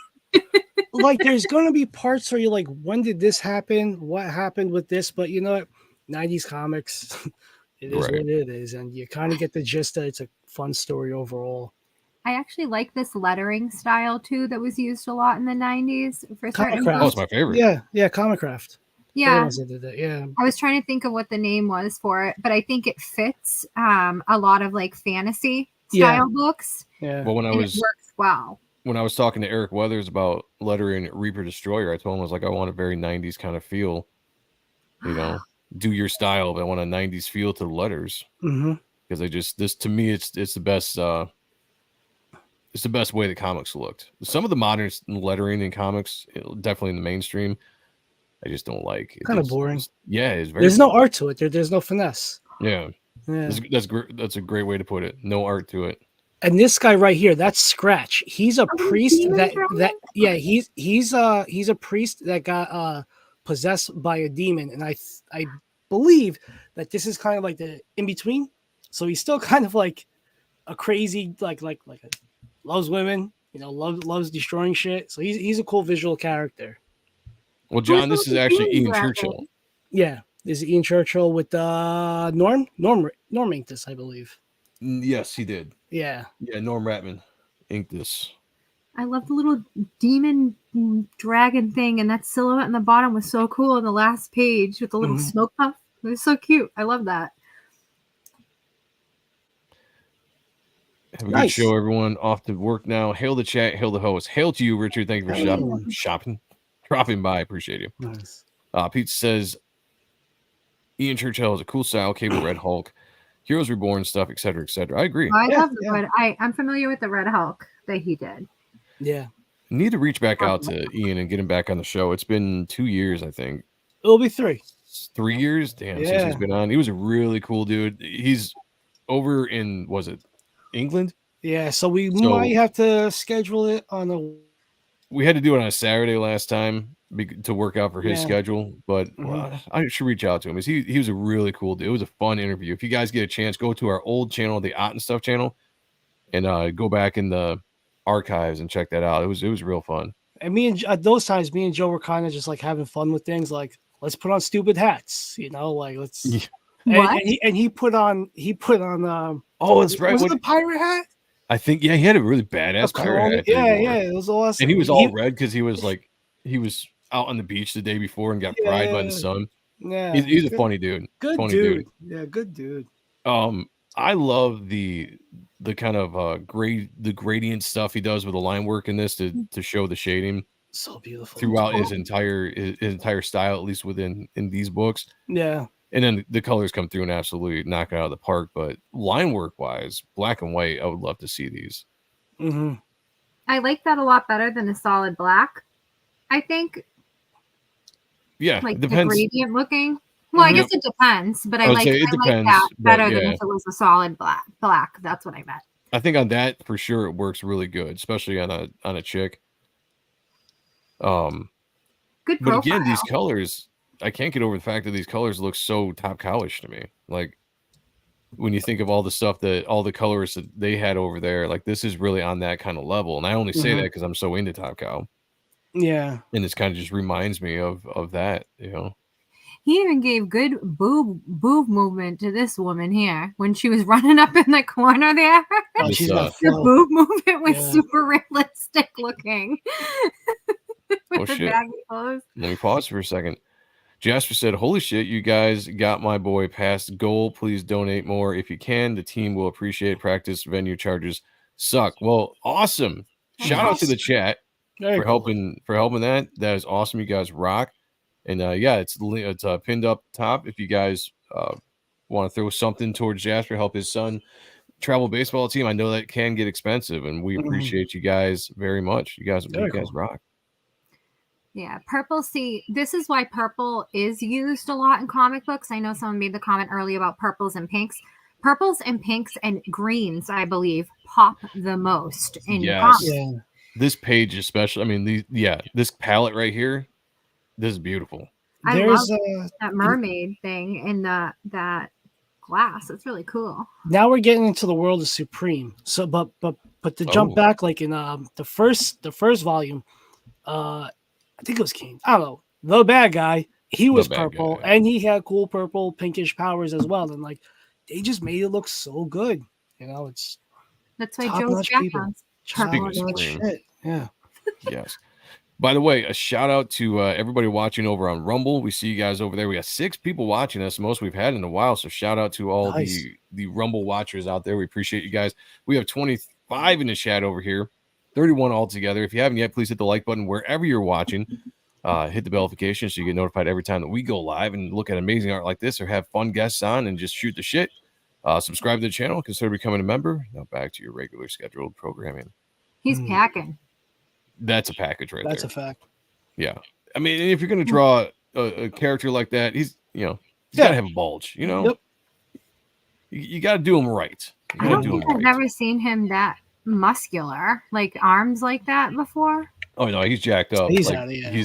Like, there's going to be parts where you're like, when did this happen? What happened with this? But you know what? 90s comics, It is what it is, and you kind of get the gist that it's a fun story overall. I actually like this lettering style too that was used a lot in the 90s for certain Comicraft. Oh, it's my favorite. Yeah, Comicraft. Yeah. Yeah. I was trying to think of what the name was for it, but I think it fits a lot of like fantasy style books. Yeah. Well, It works well. When I was talking to Eric Weathers about lettering Reaper Destroyer, I told him I was like, I want a very 90s kind of feel. You know, do your style, but I want a 90s feel to the letters. Because I just to me it's the best it's the best way the comics looked. Some of the modern lettering in comics, definitely in the mainstream, I just don't like. Kind of boring. It's very. There's no art to it. There's no finesse. Yeah. That's a great way to put it. No art to it. And this guy right here, that's Scratch. He's a priest he's a priest that got possessed by a demon, and I believe that this is kind of like the in between. So he's still kind of like a crazy like loves women, loves destroying shit. So he's a cool visual character. Well, John, this is actually Ian Churchill. Yeah, this is Ian Churchill with Norm inked this, I believe. Yes, he did. Yeah, Norm Ratman inked this. I love the little demon dragon thing, and that silhouette on the bottom was so cool on the last page with the little smoke puff. It was so cute. I love that. Have a good show, everyone. Off to work now. Hail the chat. Hail the host. Hail to you, Richard. Thank you for dropping by. Appreciate you. Nice. Pete says, Ian Churchill has a cool style. Cable Red Hulk. Heroes Reborn stuff, etc., etc. I agree. I love the Red. I'm familiar with the Red Hulk that he did. Yeah. Need to reach back out to Ian and get him back on the show. It's been 2 years, I think. It'll be 3. 3 years? Damn, since he's been on. He was a really cool dude. He's over in, was it England? Yeah, so we might have to schedule it on a... We had to do it on a Saturday last time to work out for his schedule, but I should reach out to him. He was a really cool dude. It was a fun interview. If you guys get a chance, go to our old channel, the Ott and Stuff channel, and go back in the archives and check that out. It was real fun. And at those times, me and Joe were kind of just like having fun with things, like let's put on stupid hats, like let's. What? And he put on oh, that's right. Was it the pirate hat? I think he had a really badass pirate hat. Yeah, it was awesome. And he was all red because he was out on the beach the day before and got fried by the sun. Yeah, he's a funny dude. Good funny dude. Yeah, good dude. I love the kind of the gradient stuff he does with the line work in this to show the shading. So beautiful throughout his entire style, at least in these books. Yeah. And then the colors come through and absolutely knock it out of the park. But line work wise, black and white, I would love to see these. I like that a lot better than a solid black, I think. Yeah, like it depends. The gradient looking. Well, I guess it depends, but I like that better than if it was a solid black. That's what I meant. I think on that for sure it works really good, especially on a chick. Good profile. But again, these colors, I can't get over the fact that these colors look so top cowish to me. Like when you think of all the stuff all the colors that they had over there, like this is really on that kind of level. And I only say that because I'm so into Top Cow. Yeah. And this kind of just reminds me of that, He even gave good boob movement to this woman here when she was running up in the corner there. The boob movement was super realistic looking. With the baggy clothes. Let me pause for a second. Jasper said, "Holy shit, you guys got my boy past goal. Please donate more if you can. The team will appreciate. Practice venue charges suck." Well, awesome. Shout out to the chat for helping that. That is awesome. You guys rock. And it's pinned up top. If you guys want to throw something towards Jasper, help his son travel baseball team. I know that can get expensive, and we appreciate you guys very much. You guys rock. Yeah, purple. See, this is why purple is used a lot in comic books. I know someone made the comment earlier about purples and pinks. Purples and pinks and greens, I believe, pop the most in comics. Yeah. This page especially. I mean, this palette right here. This is beautiful. I love that mermaid thing in that glass. It's really cool. Now we're getting into the world of Supreme. So, but to jump back, like in the first volume, I think it was King. I don't know. The bad guy. He was purple, and he had cool purple, pinkish powers as well. And like they just made it look so good. You know, it's That's why Joe's top-notch back people. on. Speaking of Top-notch Scream. shit. Yeah. Yes. By the way, a shout out to everybody watching over on Rumble. We see you guys over there. We got 6 people watching us, most we've had in a while. So shout out to all Nice. the Rumble watchers out there. We appreciate you guys. We have 25 in the chat over here, 31 altogether. If you haven't yet, please hit the like button wherever you're watching. Hit the bellification so you get notified every time that we go live and look at amazing art like this or have fun guests on and just shoot the shit. Subscribe to the channel. Consider becoming a member. Now back to your regular scheduled programming. He's packing. That's a package right there. That's a fact. Yeah. I mean, if you're going to draw a character like that, he's got to have a bulge, Yep. You got to do him right. You I gotta don't do think him I've right. never seen him that muscular, like arms like that before. Oh, no, he's jacked up. He's Like, out of- yeah.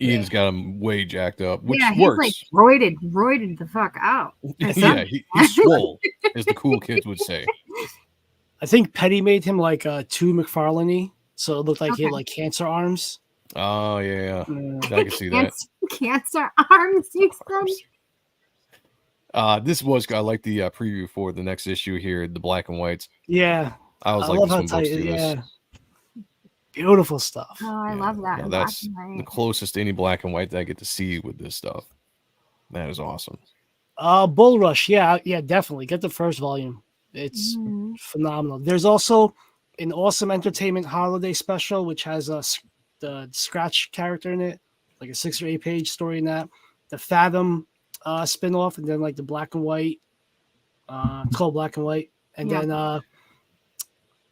Ian's got him way jacked up, which Yeah, he's works. like roided the fuck out. Yeah, he's swole, as the cool kids would say. I think Petty made him like too McFarlane-y, so it looked like he had Okay. like cancer arms. Oh, yeah. Yeah. I can see that. Cancer arms, you said. This was, I like the preview for the next issue here, the black and whites. Yeah. I was I like, love this how one books tight. do this. Yeah. Beautiful stuff. Oh, I love that. No, in that's black and the white. closest to any black and white that I get to see with this stuff. That is awesome. Bull Rush. Yeah, definitely. Get the first volume. It's Mhm. phenomenal. There's also an Awesome Entertainment holiday special, which has the Scratch character in it, like a 6 or 8 page story in that. The Fathom spin-off, and then like the black and white. It's called Black and White. And Yeah. then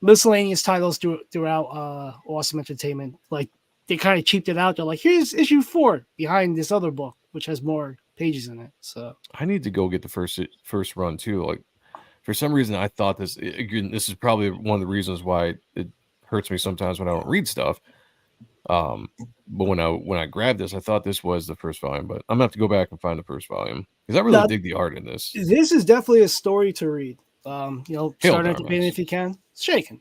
miscellaneous titles throughout Awesome Entertainment. Like they kind of cheaped it out. They're like, here's issue 4 behind this other book, which has more pages in it. So I need to go get the first run too. Like for some reason, I thought this. Again, this is probably one of the reasons why it hurts me sometimes when I don't read stuff. But when I grabbed this, I thought this was the first volume. But I'm gonna have to go back and find the first volume because I really dig the art in this. this is definitely a story to read. Start at the darn beginning yes. if you can. It's shaking.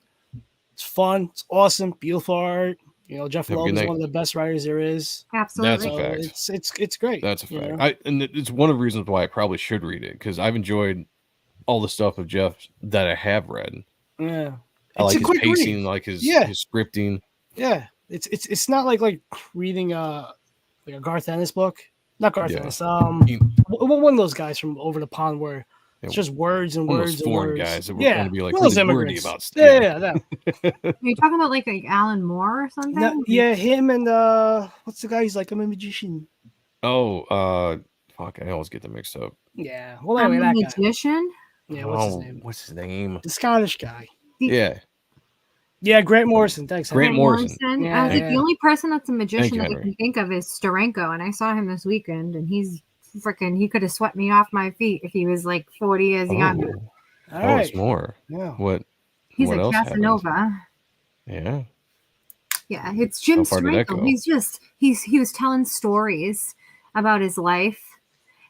It's fun. It's awesome. Beautiful art. Jeff Have a Loeb good is night. one of the best writers there is. Absolutely. That's a fact. It's great. That's a you fact. know? And it's one of the reasons why I probably should read it because I've enjoyed all the stuff of Jeff that I have read. Yeah. I like a his quick read. pacing, like his scripting. Yeah. It's not like reading like a Garth Ennis book. Not Garth Ennis. One of those guys from over the pond where it's just words and One of words those and foreign words. guys that Yeah. want to be like one of those really wordy immigrants. about stuff. Yeah, that. Are you talking about like Alan Moore or something? No, yeah, him and what's the guy? He's like, I'm a magician. Oh, fuck! I always get them mixed up. Yeah. Well, I'm anyway, a that guy. magician. Yeah, what's his name? What's his name? The Scottish guy. Yeah, Yeah, Grant Morrison. Thanks. Grant Henry. Morrison. Yeah, I was like, yeah. the only person that's a Thank magician you, that you Henry. can think of is Steranko, and I saw him this weekend, and he's freaking. He could have swept me off my feet if he was like 40 years younger. All Oh, right. it's more. Yeah. What? He's what a else happened? Casanova. Yeah. Yeah, it's Jim How far did that Steranko. go? He's just he was telling stories about his life.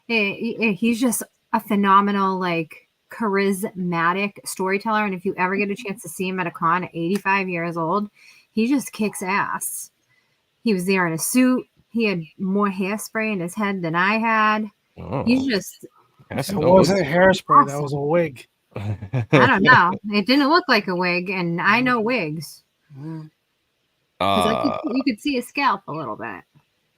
He's just a phenomenal, like charismatic storyteller. And if you ever get a chance to see him at a con at 85 years old, he just kicks ass. He was there in a suit. He had more hairspray in his head than I had. Oh, He's just, It Casanova. wasn't a hairspray. That was a wig. I don't know. It didn't look like a wig, and I know wigs. 'Cause you could see his scalp a little bit.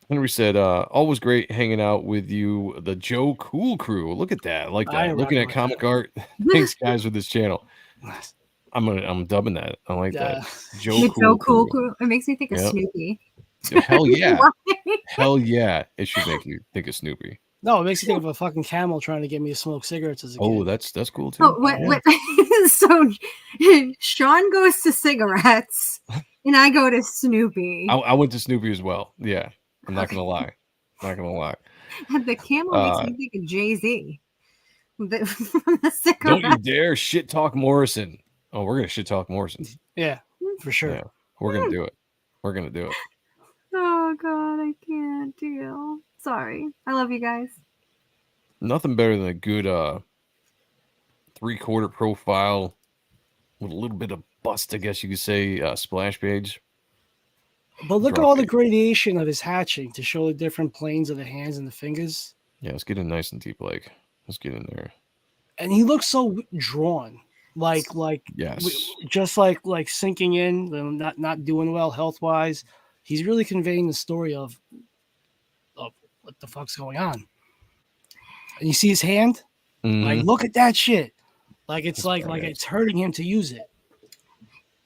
Henry said, always great hanging out with you, the Joe Cool crew. Look at that. I like I that. Looking at rock with comic art. Thanks, guys, for this channel. I'm dubbing that. I like that. Joe The Cool Joe Cool crew. Crew. It makes me think of Yep. Snoopy. Hell yeah. Why? Hell yeah. It should make you think of Snoopy. No, it makes you think of a fucking camel trying to get me to smoke cigarettes as a kid. Oh, that's cool too. Oh, so Sean goes to cigarettes, and I go to Snoopy. I went to Snoopy as well. Yeah. I'm not gonna lie. Not gonna lie. And the camel makes me think of Jay-Z. From the Don't cigarette. you dare shit talk Morrison. Oh, we're gonna shit talk Morrison. Yeah, for sure. Yeah, we're gonna do it. We're gonna do it. Oh God, I can't deal. Sorry. I love you guys. Nothing better than a good 3/4 profile with a little bit of bust, I guess you could say, splash page. But look at Drop all the it. gradation of his hatching to show the different planes of the hands and the fingers. Yeah, let's get in nice and deep, like. Let's get in there. and he looks so drawn, like Yes. just like sinking in, not doing well health wise. He's really conveying the story of what the fuck's going on. And you see his hand, like Mhm. look at that shit. Like it's That's like badass. it's hurting him to use it.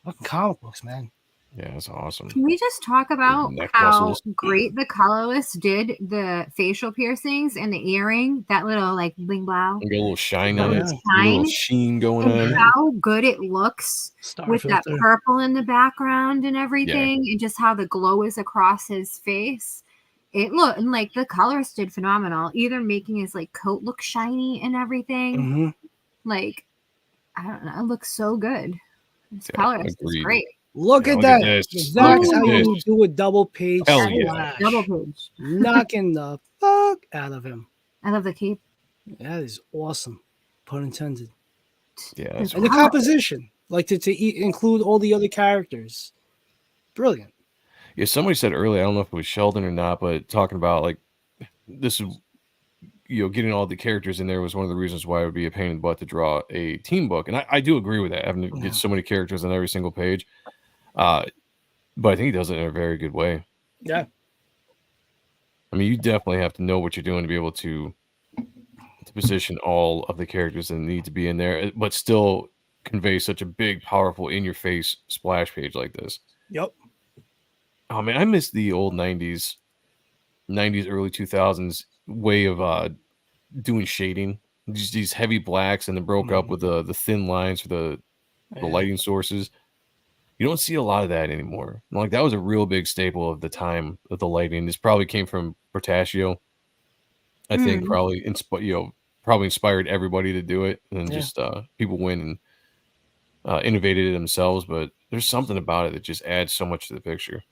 Fucking comic books, man. Yeah, that's awesome. Can we just talk about neck how muscles. great the colorless did the facial piercings and the earring? That little like bling blow, Got a little shine that on it. little A little shine, sheen going and on. how good it looks Star with that filter. purple in the background and everything, and just how the glow is across his face. It looked and like the colors did phenomenal, either making his like coat look shiny and everything. Mhm. Like, I don't know, it looks so good. His Yeah, colors is agreed. great. Look Yeah, at look that. at this. That's Look how at you this. do a double page Hell That is yeah. splash. double page. Knocking the fuck out of him. I love the cape. That is awesome. Pun intended. Yeah, that's And the Color. composition, like to include all the other characters. Brilliant. Yeah, somebody said earlier, I don't know if it was Sheldon or not, but talking about like this is getting all the characters in there was one of the reasons why it would be a pain in the butt to draw a team book. And I do agree with that, having to get so many characters on every single page. But I think he does it in a very good way. Yeah. I mean, you definitely have to know what you're doing to be able to position all of the characters that need to be in there, but still convey such a big, powerful, in-your-face splash page like this. Yep. Oh man, I miss the old 90s, early 2000s way of doing shading. Just these heavy blacks and then broke up with the thin lines for the lighting sources. You don't see a lot of that anymore. Like that was a real big staple of the time of the lighting. This probably came from Portaccio. I think probably inspired everybody to do it, and then just people went and innovated it themselves. But there's something about it that just adds so much to the picture.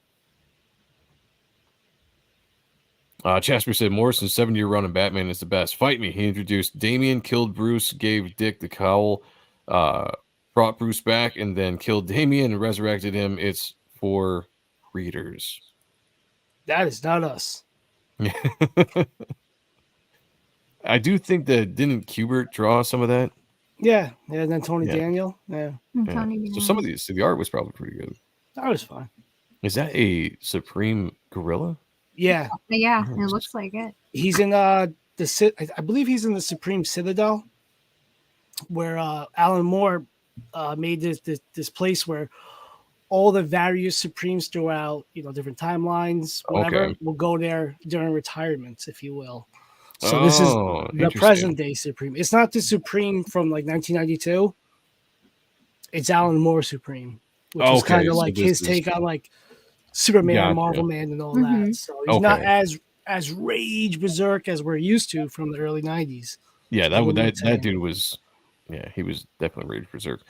Jasper said Morrison's 7-year run in Batman is the best. Fight me. He introduced Damian, killed Bruce, gave Dick the cowl, brought Bruce back, and then killed Damian and resurrected him. It's for readers. That is not us. I do think that didn't Kubert draw some of that? Yeah. And then Tony Daniel. Yeah. So some of the art was probably pretty good. That was fine. Is that a Supreme Gorilla? Yeah. Yeah, it looks like it. He's in I believe he's in the Supreme Citadel, where Alan Moore made this place where all the various Supremes throughout, different timelines, whatever, will go there during retirements, if you will. So this is the present day Supreme. It's not the Supreme from like 1992. It's Alan Moore Supreme, which is kind of like his take on like Superman, Marvel Man, and all that. So he's not as rage berserk as we're used to from the early 90s. Yeah, that dude was, he was definitely rage berserk.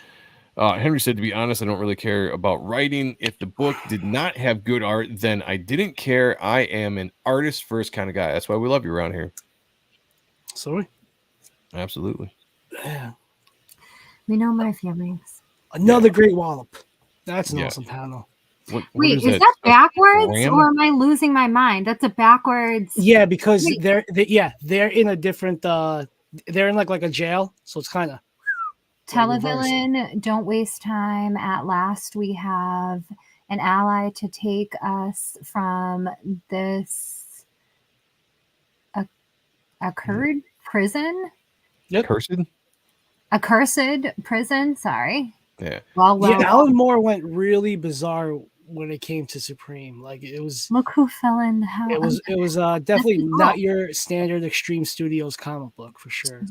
Henry said, to be honest, I don't really care about writing. If the book did not have good art, then I didn't care. I am an artist first kind of guy. That's why we love you around here. Sorry? Absolutely. Yeah. We know my feelings. Another great wallop. That's an awesome panel. Wait, is that backwards or am I losing my mind? That's a backwards. Yeah, because they're in a different they're in like a jail, so it's kind of Televillain, don't waste time. At last we have an ally to take us from this accursed prison. Yep. Accursed prison, sorry. Yeah. Well, Alan Moore went really bizarre when it came to Supreme. Like it was, look who fell in the house. It was definitely not your standard Extreme Studios comic book for sure.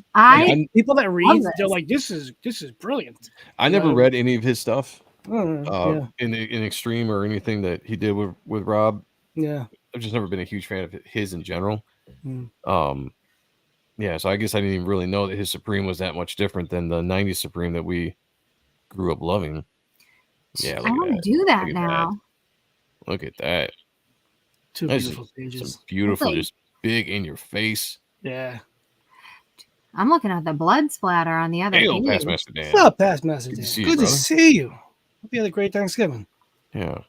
People that read, they're like, this is brilliant. I never read any of his stuff in Extreme or anything that he did with Rob. Yeah, I've just never been a huge fan of his in general. So I guess I didn't even really know that his Supreme was that much different than the 90s Supreme that we grew up loving. Yeah, I want to do that now. Look at that. Two beautiful pages. Some beautiful, just big in your face. Yeah. I'm looking at the blood splatter on the other page. Past Master Dan. What's up, Past Master Dan? Good to see you. Hope you had a great Thanksgiving. Yeah.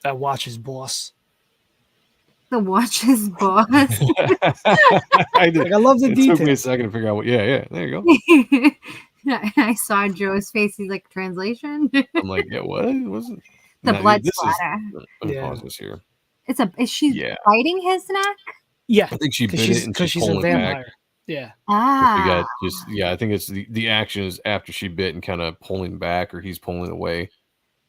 That watch is boss. the watch's boss. I did. Like, I love the It took me a details. second to figure out what. Yeah. There you go. I saw Joe's face. He's like, translation. I'm like, yeah, what was it? The No, blood this is. splatter. Let me Yeah. pause this here. Is she Yeah. biting his neck? Yeah, I think she bit because it and she's she's a pulling vampire. back. Yeah. We Ah. got just I think it's the action is after she bit and kind of pulling back or he's pulling away,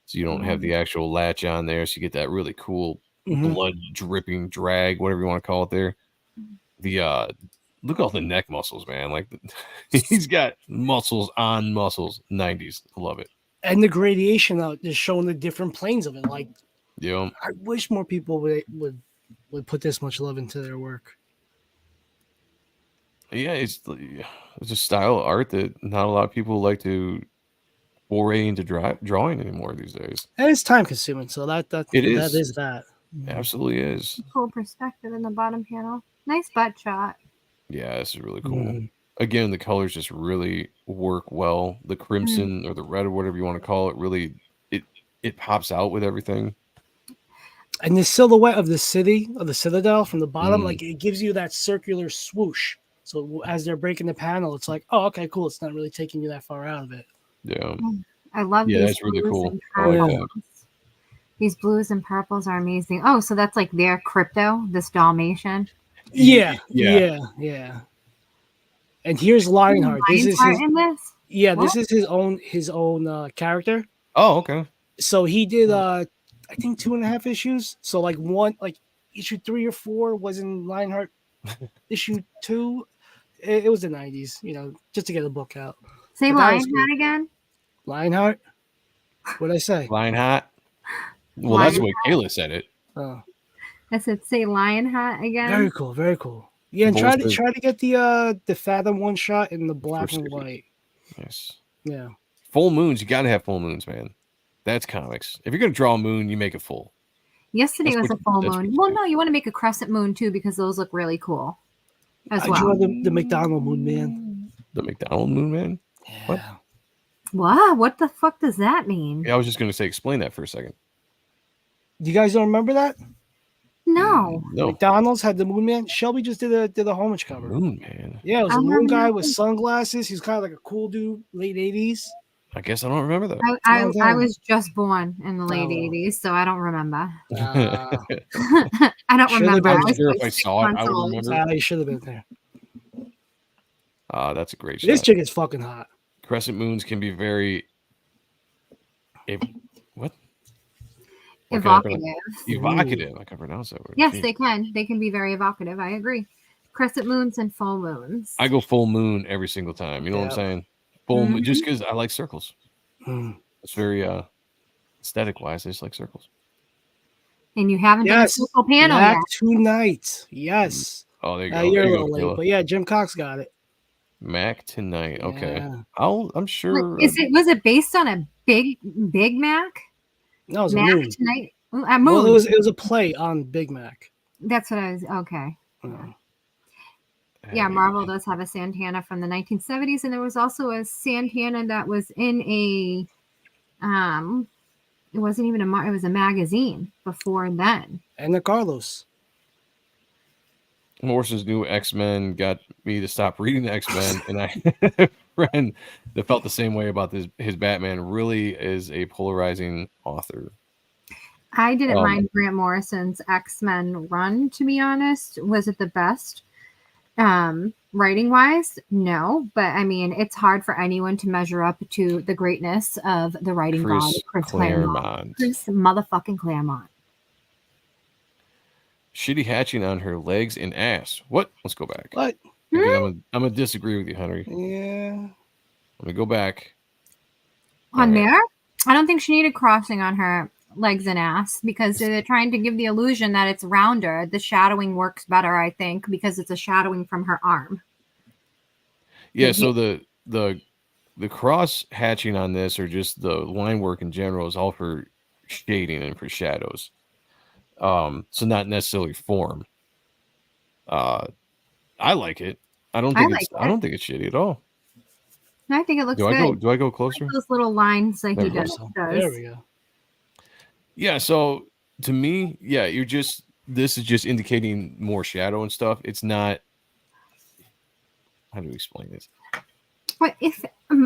so you don't have the actual latch on there, so you get that really cool blood dripping drag, whatever you want to call it. There, the look at all the neck muscles, man. Like he's got muscles on muscles. 90s, I love it. And the gradation out is showing the different planes of it. Like, Yeah, I wish more people would put this much love into their work. yeah, it's a style of art that not a lot of people like to foray into drawing anymore these days. And it's time consuming, so that It is. that is that. Absolutely is. Cool perspective in the bottom panel. Nice butt shot. Yeah, this is really cool. Again, the colors just really work well. The crimson or the red or whatever you want to call it, really it pops out with everything. And the silhouette of the city, of the citadel from the bottom, like it gives you that circular swoosh. So as they're breaking the panel, it's like, oh, okay, cool. It's not really taking you that far out of it. Yeah. I love Yeah, these. that's really blues cool. and I like purples. that. These blues and purples are amazing. Oh, so that's like their crypto, this Dalmatian. Yeah. Yeah. And here's Lionheart. This is Lionheart his, in this? yeah, What? this is his own character. Oh, okay. So he did I think 2.5 issues. So like issue 3 or 4 was in Lionheart. Issue 2, it was the 90s, just to get the book out. Say But that was Lionheart again. Lionheart? What'd I say? Lionheart. Well, that's the way Kayla said it. Oh, I said say Lionheart again. very cool, very cool. Yeah, and Both try to get the Fathom one shot in the black First and issue. white. Yes. Yeah. Full moons, you got to have full moons, man. That's comics. If you're going to draw a moon, you make it full. Yesterday That's was a what- full that's what moon. you Well, do. no, you want to make a crescent moon too because those look really cool as I well. draw the McDonald Moon Man. The McDonald moon, man? What? What? What the fuck does that mean? Yeah, I was just going to say, explain that for a second. You guys don't remember that? No. No. McDonald's had the Moon Man. Shelby just did a homage cover. Moon, man. Yeah, it was I a moon remember guy that with too. sunglasses. He's kind of like a cool dude, late 80s. I guess I don't remember that. I Oh, damn. was just born in the late Oh. 80s, so I don't remember. Uh, I don't Should've remember. been I was sure like if I 6 saw it, I months would old. remember. you should have been there. That's a great This shot. chick is fucking hot. Crescent moons can be very what? Evocative. Evocative. I can pronounce that word. Yes, Jeez. they can. They can be very evocative. I agree. Crescent moons and full moons. I go full moon every single time. You know what I'm Yeah. saying? Full moon, just because I like circles. Mm. It's very aesthetic wise. I just like circles. And you haven't done a Yes, circle panel Back yet. tonight. Yes. Oh, there you go. You're There a you little go, late, Kayla. but yeah, Jim Cox got it. Mac tonight. Okay. Yeah. I'm sure. Was it based on a Big Mac? No, it was a Mac moon. tonight? A moon. Well, it was a play on Big Mac. That's what I was. Okay. Yeah, Marvel does have a Santana from the 1970s, and there was also a Santana that was in a, it wasn't even it was a magazine before then. And the Carlos. Morrison's new X-Men got me to stop reading the X-Men, and I had a friend that felt the same way about his Batman. Really is a polarizing author. I didn't mind Grant Morrison's X-Men run, to be honest. Was it the best? Writing wise, no, but I mean, it's hard for anyone to measure up to the greatness of the writing god, Chris Claremont. Chris motherfucking Claremont. Shitty hatching on her legs and ass. What? Let's go back. What? Because I'm gonna disagree with you, Henry. Yeah. Let me go back. On All right. there, I don't think she needed crossing on her legs and ass because they're trying to give the illusion that it's rounder. The shadowing works better, I think, because it's a shadowing from her arm. Yeah. So the cross hatching on this, or just the line work in general, is all for shading and for shadows. So not necessarily form. I like it. I don't think it's shitty at all. I think it looks Do good. I go closer? Those little lines that he There we does. There we go. Yeah. So to me, yeah, you're just this is just indicating more shadow and stuff. It's not. How do we explain this? But if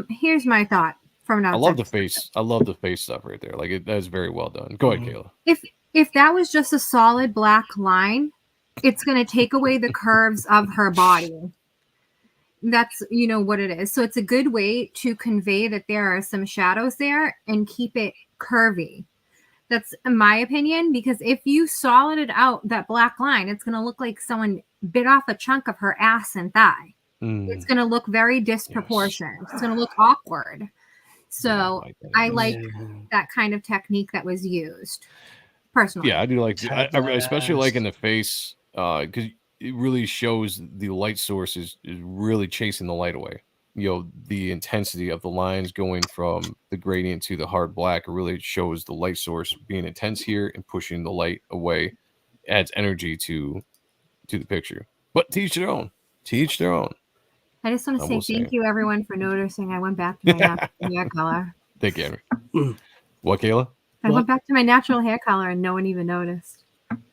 here's my thought from now. I love the face. I love the face stuff right there. Like that's very well done. Go ahead, Kayla. If that was just a solid black line, it's going to take away the curves of her body. That's what it is. So it's a good way to convey that there are some shadows there and keep it curvy. That's my opinion, because if you solided out that black line, it's going to look like someone bit off a chunk of her ass and thigh. It's going to look very disproportionate. Yes. It's going to look awkward. So I like that kind of technique that was used personally. Yeah, I do like, I especially like in the face, because it really shows the light source is really chasing the light away. The intensity of the lines going from the gradient to the hard black really shows the light source being intense here and pushing the light away. Adds energy to the picture. But to each their own. To each their own. I just want to say thank you, everyone, for noticing. I went back to my natural hair color. Thank you, Henry. What, Kayla? I went back to my natural hair color and no one even noticed.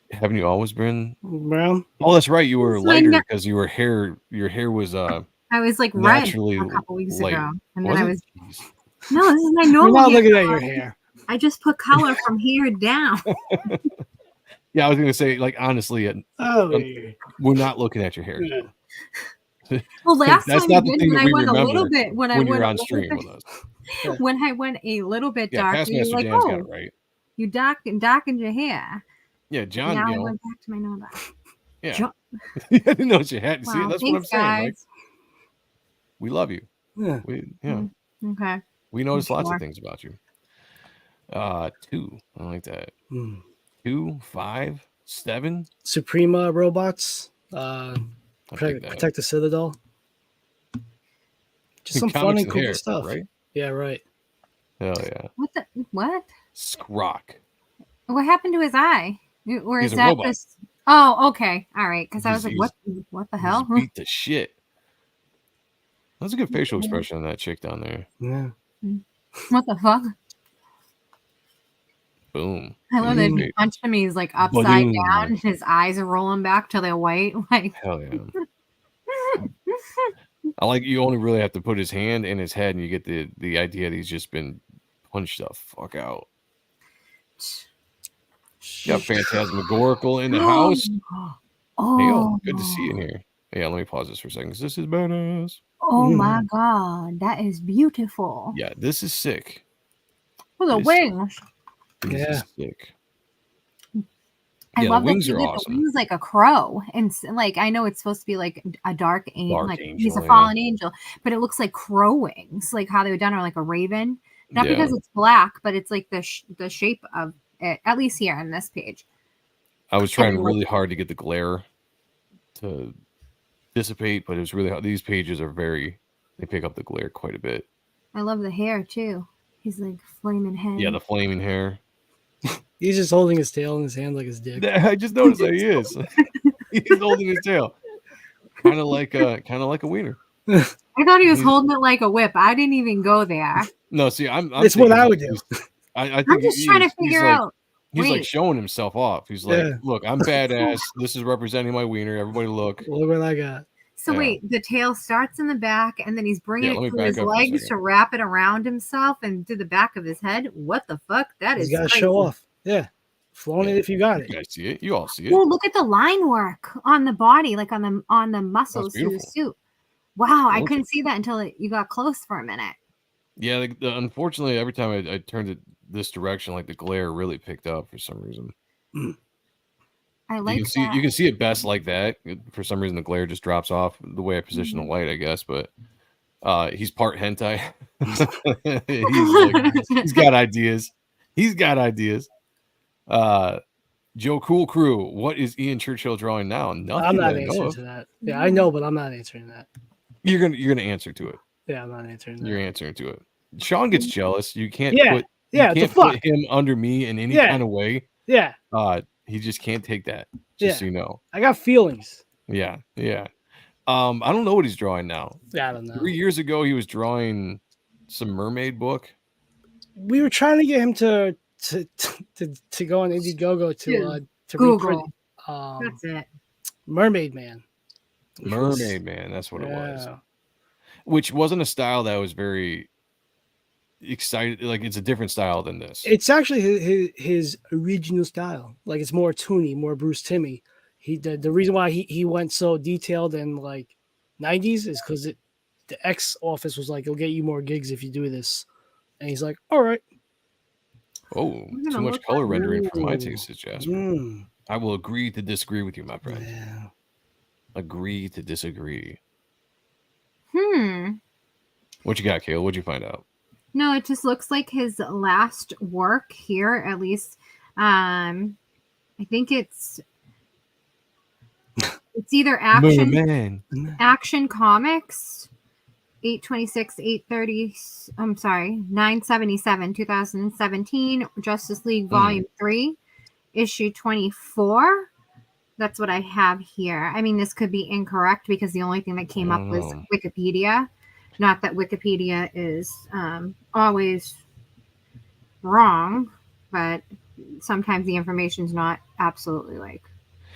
Haven't you always been brown? Oh, that's right. You were lighter because your hair was I was like red a couple weeks ago. And then I was no, this is my normal. We're not looking at your hair. I just put color from here down. Yeah, I was gonna say, like, honestly, we're not looking at your hair. Yeah. Well, last time not the thing when that I we went a remember little bit when I went on stream with us. When I went a little bit darker, Past like, Dan's got it right. You darkened your hair. Yeah, John. Now I went back to my normal. Yeah, I didn't know what you had. Wow, see, that's what I'm saying. Like, we love you. Yeah. Okay. We notice lots of things about you. 2. I like that. 2, 5, 7. Suprema robots. Protect the Citadel. Just some fun and cool stuff, right? Yeah, right. Hell yeah. What? Skrock. What happened to his eye? Or is He's a that robot. just? Oh, okay, all right. Because I was like, what the hell? Beat the shit. That's a good facial expression on that chick down there. Yeah. What the fuck? Boom. I love that he punched him. He's like upside down. His eyes are rolling back till they're white. Like, hell yeah. I like you only really have to put his hand in his head and you get the idea that he's just been punched the fuck out. You got Phantasmagorical in the house. Oh, hey, yo, good to see you in here. Yeah, let me pause this for a second. This is badass. Oh my god, that is beautiful. Yeah, this is sick. Oh, the wings. This is sick. I love the wings that are he did awesome. the wings like a crow, and like I know it's supposed to be like a dark angel, like angel, he's a fallen angel, but it looks like crow wings, like how they were done, or like a raven. Not because it's black, but it's like the shape of it. At least here on this page. I was trying really hard to get the glare to dissipate, but it was really hard. These pages are they pick up the glare quite a bit. I love the hair too. He's like flaming head. Yeah, the flaming hair. He's just holding his tail in his hand like his dick. I just noticed that he is. He's holding his tail, kind of like a wiener. I thought he was holding it like a whip. I didn't even go there. No, see, I'm it's what I would do. I think I'm just trying to figure out. He's like showing himself off. He's like, look, I'm badass. This is representing my wiener. Everybody look what I got. So wait, the tail starts in the back, and then he's bringing it to his up legs to wrap it around himself and do the back of his head. What the fuck? He's got to show off. Yeah, flaunt it if you got it. You guys see it? You all see it? Oh, look at the line work on the body, like on the muscles through the suit. Wow, I couldn't see that until you got close for a minute. Yeah, unfortunately, every time I turned it this direction, like the glare really picked up for some reason. I like that. You can see it best like that. For some reason, the glare just drops off the way I position the light, I guess. But he's part hentai. he's got ideas. He's got ideas. Joe Cool Crew, what is Ian Churchill drawing now? Nothing. I'm not answering to that. Yeah, I know, but I'm not answering that. You're gonna answer to it. Yeah, I'm not answering that. You're answering to it. Sean gets jealous. You can't put him under me in any kind of way. Yeah. He just can't take that. Just so you know. I got feelings. Yeah. I don't know what he's drawing now. Yeah, I don't know. 3 years ago, he was drawing some mermaid book. We were trying to get him to go on Indiegogo to Google. That's it. Mermaid Man. which was- Mermaid Man, that's what it was. yeah. Which wasn't a style that was very excited. Like it's a different style than this. It's actually his original style. Like it's more toony, more Bruce Timmie. The reason why he went so detailed in like 90s is because the X office was like, it'll get you more gigs if you do this. And he's like, all right. Oh, gonna too much look color up- rendering for my Ooh. taste, Jasper. Mm, I will agree to disagree with you, my friend. yeah. Agree to disagree. What you got, Kayla? What'd you find out? No, it just looks like his last work here, at least. I think it's either Action Comics, 826, 830. I'm sorry, 977, 2017. Justice League Volume 3, Issue 24. That's what I have here. I mean, this could be incorrect because the only thing that came up was Wikipedia. Not that Wikipedia is always wrong, but sometimes the information is not absolutely like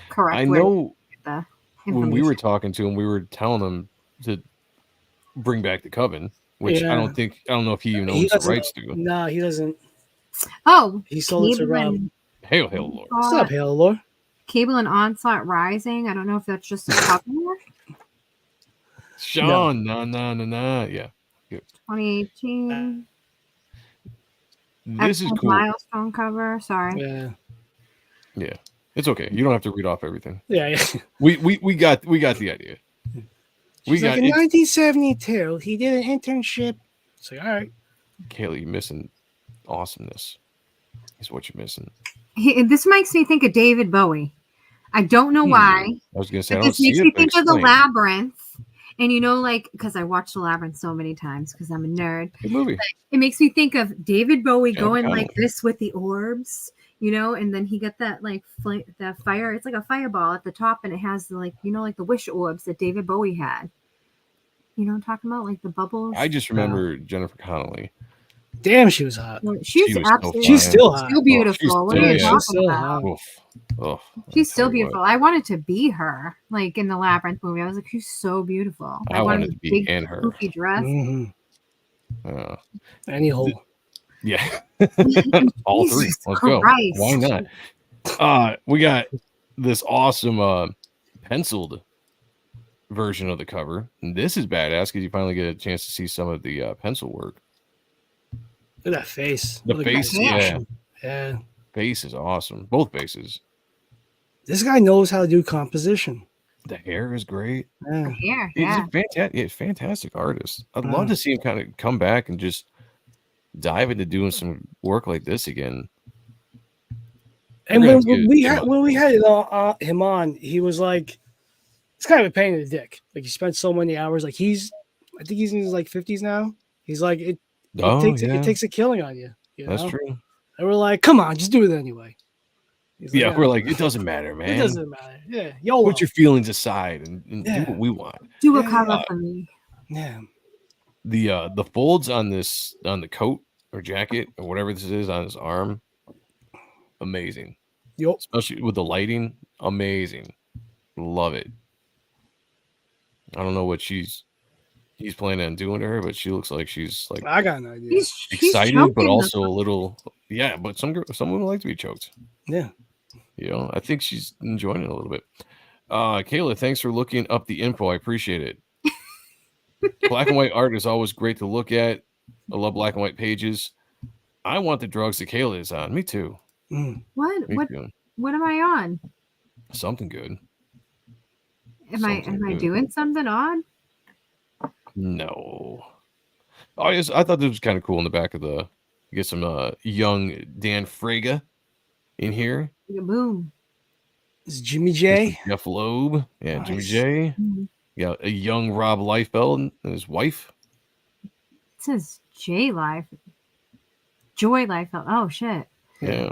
correct. I know the when we were talking to him, we were telling him to bring back the Coven, which I don't know if he even owns the rights to. No, he doesn't. Oh, He sold it to Rob. Hail, Lord. What's up, Hail Lord? Cable and Onslaught Rising. I don't know if that's just a cover. Sean, no. Yeah. 2018. This is cool. Milestone cover. Sorry. Yeah. It's okay. You don't have to read off everything. Yeah. We got the idea. She's like in 1972, he did an internship. It's like, all right. Kayla, you're missing awesomeness. Is what you're missing. This makes me think of David Bowie. I don't know why. I was gonna say, This makes me think of the Labyrinth. And like, because I watched the Labyrinth so many times because I'm a nerd. Good movie. It makes me think of David Bowie going like this with the orbs, and then he got that like the fire. It's like a fireball at the top, and it has the like the wish orbs that David Bowie had. You know what I'm talking about? Like the bubbles. I just remember Jennifer Connelly. Damn, she was hot. She's absolutely. She's still hot. Still beautiful. What are you talking about? She's still beautiful. I wanted to be her, like in the Labyrinth movie. I was like, she's so beautiful. I wanted to be in her poofy dress. Any hole. Yeah. All three. Let's go. Why not? We got this awesome penciled version of the cover. And this is badass because you finally get a chance to see some of the pencil work. Look at that face. The face, yeah. Yeah. Face is awesome. Both faces. This guy knows how to do composition. The hair is great. Yeah. He's a fantastic artist. I'd love to see him kind of come back and just dive into doing some work like this again. And when we had him on, he was like, it's kind of a pain in the dick. Like he spent so many hours. Like I think he's in his like 50s now. He's like, it takes a killing on you. That's true. And we're like, come on, just do it anyway. Like, we're like, it doesn't matter, man. It doesn't matter. Yeah. YOLO. Put your feelings aside and do what we want. Do a cover for me. Yeah. The folds on the coat or jacket or whatever this is on his arm, amazing. Yep. Especially with the lighting, amazing. Love it. I don't know what he's planning on doing to her, but she looks like she's like, I got an idea. Excited, but also a little, but some women like to be choked. Yeah. I think she's enjoying it a little bit. Kayla, thanks for looking up the info. I appreciate it. Black and white art is always great to look at. I love black and white pages. I want the drugs that Kayla is on. Me too. What? Me What? too. What am I on? Something good. Am I doing something odd? No. Oh, yes. I thought this was kind of cool in the back of the. You get some young Dan Frege in here. Boom. This is Jimmy J. Jeff Loeb. Yeah, Nice. Jimmy J. Yeah, a young Rob Liefeld and his wife. It says J Life. Joy Liefeld. Oh shit. Yeah.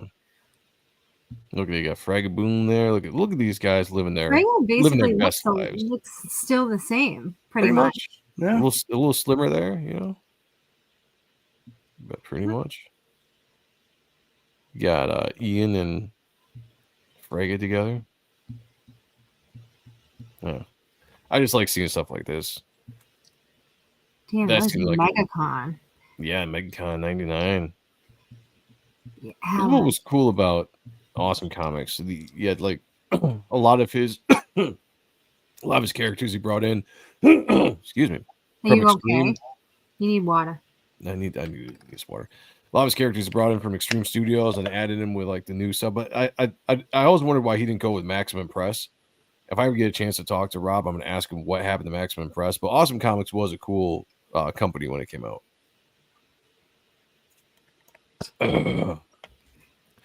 Look at you got Frege Boom there. Look at these guys living their Basically best lives. looks still the same, pretty much. Yeah. A little slimmer there, but pretty much. You got Ian and Frege together. Yeah. I just like seeing stuff like this. Damn, That that was seemed like MegaCon. Yeah, MegaCon 99. Yeah, This is what was cool about Awesome Comics. You had like a lot of his characters he brought in. Excuse me. Are From you Extreme. okay? You need water. I need this water. A lot of his characters he brought in from Extreme Studios and added him with like the new stuff. But I always wondered why he didn't go with Maximum Press. If I ever get a chance to talk to Rob, I'm going to ask him what happened to Maximum Press. But Awesome Comics was a cool company when it came out.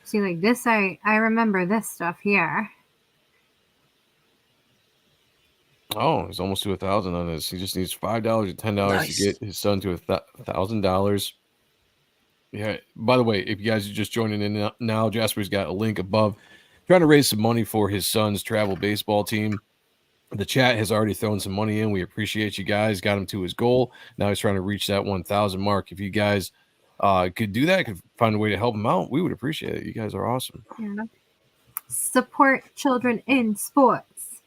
See, like this, I remember this stuff here. Oh, he's almost to 1,000 on this. He just needs $5 or $10 to get his son to $1,000. Yeah. By the way, if you guys are just joining in now, Jasper's got a link above. Trying to raise some money for his son's travel baseball team. The chat has already thrown some money in. We appreciate you guys. Got him to his goal. Now he's trying to reach that 1,000 mark. If you guys could do that, could find a way to help him out, we would appreciate it. You guys are awesome. Yeah. Support children in sports.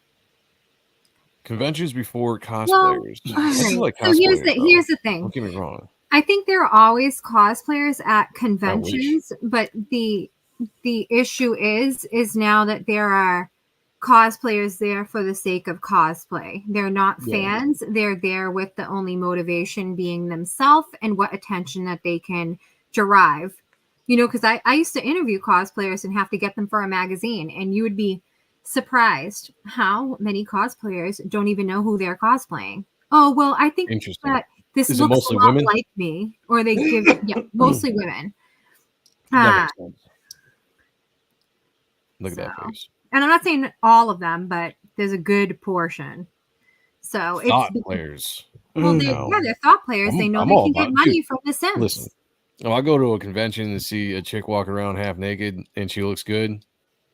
Conventions before cosplayers. Well, like so here's the thing. Don't get me wrong. I think there are always cosplayers at conventions, but the issue is now that there are cosplayers there for the sake of cosplay. They're not fans. They're there with the only motivation being themselves and what attention that they can derive. You know, because I used to interview cosplayers and have to get them for a magazine, and you would be surprised how many cosplayers don't even know who they're cosplaying. Oh, well, I think that this looks a lot like me. Or they give, mostly women. Look at that face. And I'm not saying all of them, but there's a good portion. So thought players. Well, they're thought players. They know they can get money from the Sims. Listen, I go to a convention and see a chick walking around half naked and she looks good.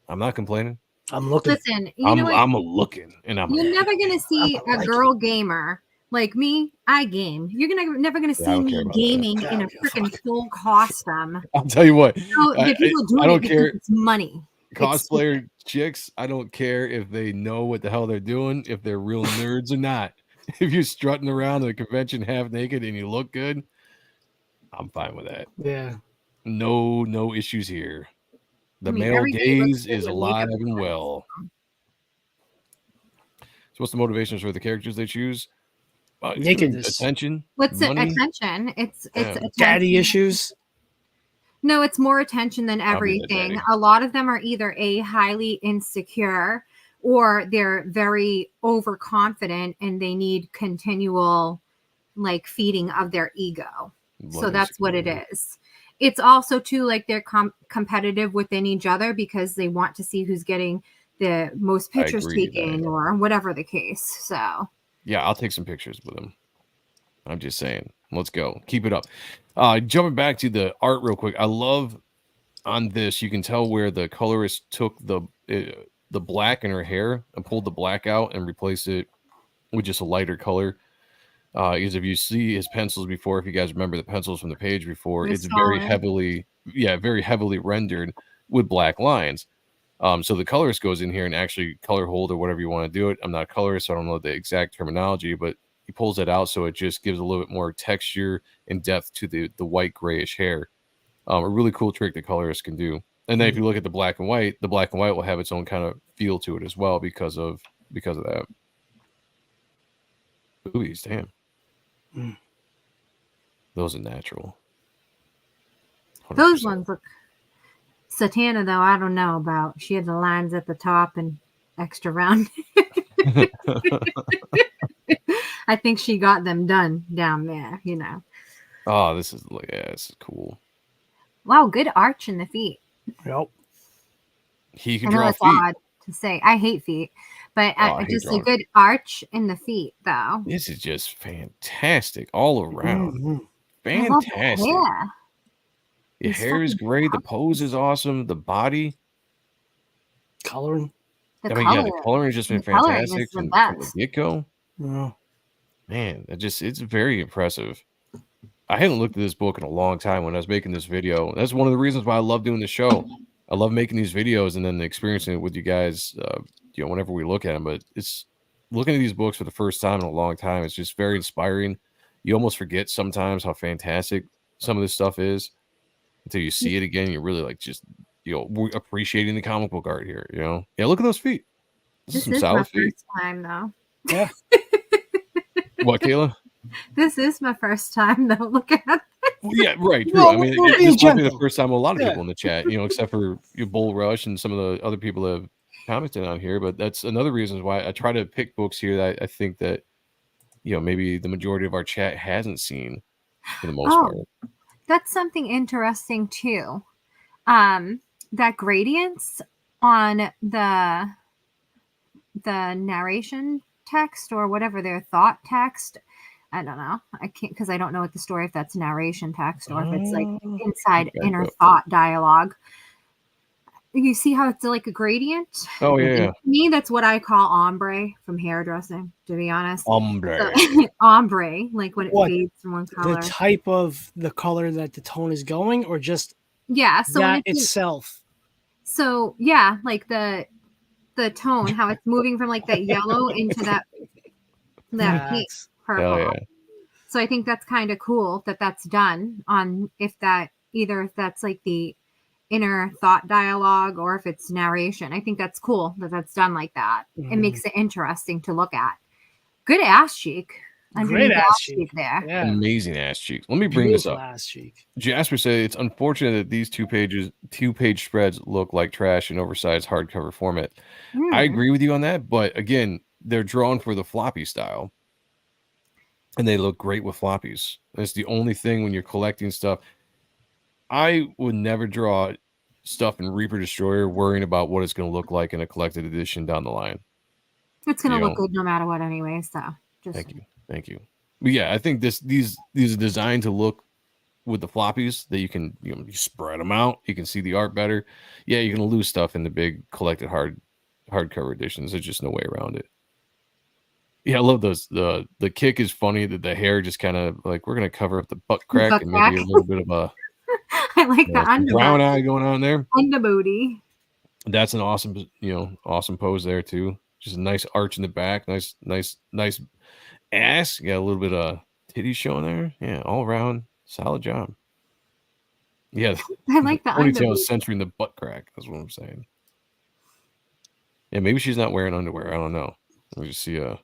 I'm not complaining. I'm looking. Listen, I'm looking, and you're never gonna see a girl gamer like me. I game. You're never gonna see me gaming in a freaking full costume. I'll tell you what. So the people doing I don't care. It's money. Cosplayer chicks, I don't care if they know what the hell they're doing, if they're real nerds or not. If you're strutting around at a convention half naked and you look good, I'm fine with that. Yeah. No issues here. The male gaze is alive and well. So what's the motivations for the characters they choose? Nakedness. Attention. What's the attention? It's attention. Daddy issues. No, it's more attention than everything. A lot of them are either highly insecure or they're very overconfident and they need continual like feeding of their ego. So that's what it is. It's also too like they're competitive within each other because they want to see who's getting the most pictures taken or whatever the case. So yeah, I'll take some pictures with them. I'm just saying, let's go. Keep it up. Jumping back to the art real quick. I love on this, you can tell where the colorist took the black in her hair and pulled the black out and replaced it with just a lighter color. Because if you see his pencils before, if you guys remember the pencils from the page before, it's very heavily rendered with black lines. So the colorist goes in here and actually color hold or whatever you want to do it. I'm not a colorist, so I don't know the exact terminology, but he pulls it out so it just gives a little bit more texture and depth to the white grayish hair. A really cool trick the colorist can do. And then if you look at the black and white will have its own kind of feel to it as well because of that. Boobies, damn. Those are natural. 100%. Those ones look. Satana, though, I don't know about. She had the lines at the top and extra round. I think she got them done down there, you know. Oh, this is cool. Wow, good arch in the feet. Yep. He can I know draw it's feet. odd to say. I hate feet, but just a good arch in the feet, though. This is just fantastic all around. Mm-hmm. Fantastic. Yeah. The hair is great. The pose is awesome. The body. Coloring. The coloring has just been fantastic from the get-go. Yeah. Man, it's very impressive. I hadn't looked at this book in a long time when I was making this video. That's one of the reasons why I love doing the show. I love making these videos and then experiencing it with you guys, whenever we look at them. But it's looking at these books for the first time in a long time, it's just very inspiring. You almost forget sometimes how fantastic some of this stuff is until you see it again. You're really like just, appreciating the comic book art here, Yeah, look at those feet. This some is solid my feet. first time, though. Yeah. What, Kayla? This is my first time, though. Look at this. Well, yeah, right. True. Well, I mean, we're this being might be the gentle. first time a lot of Yeah. people in the chat, except for Bull Rush and some of the other people that have commented on here. But that's another reason why I try to pick books here that I think that, maybe the majority of our chat hasn't seen for the most part. That's something interesting too. That gradients on the narration text or whatever their thought text. I don't know. I can't, because I don't know what the story, if that's narration text or if it's like inside inner thought dialogue. You see how it's like a gradient? Oh, yeah. To me, that's what I call ombre from hairdressing, to be honest. Ombre. Ombre, like when it What? fades from one color. The type of the color that the tone is going, or just So when that itself. So yeah, like the tone, how it's moving from like that yellow into that pink, purple. Yeah. So I think that's kind of cool that that's done on if that's like the inner thought dialogue or if it's narration. I think that's cool that that's done like that. It makes it interesting to look at. Good ass cheek. Great ass cheek there. Yeah. Amazing ass cheeks. Let me bring this up. Ass cheek. Jasper said it's unfortunate that these two-page spreads look like trash in oversized hardcover format. I agree with you on that, but again, they're drawn for the floppy style. And they look great with floppies. That's the only thing when you're collecting stuff. I would never draw stuff in Reaper Destroyer worrying about what it's going to look like in a collected edition down the line. It's going to look good no matter what anyway, so just Thank you. But yeah, I think these are designed to look with the floppies that you can you spread them out. You can see the art better. Yeah, you're going to lose stuff in the big collected hardcover editions. There's just no way around it. Yeah, I love those. The kick is funny that the hair just kind of like we're going to cover up the butt crack and maybe a little bit of a I like the brown eye going on there. Underbooty. That's an awesome, awesome pose there too. Just a nice arch in the back. Nice ass. You got a little bit of titties showing there. Yeah, all around solid job. Yeah, I like the ponytail is censoring the butt crack. That's what I'm saying. Yeah, maybe she's not wearing underwear. I don't know. We just see a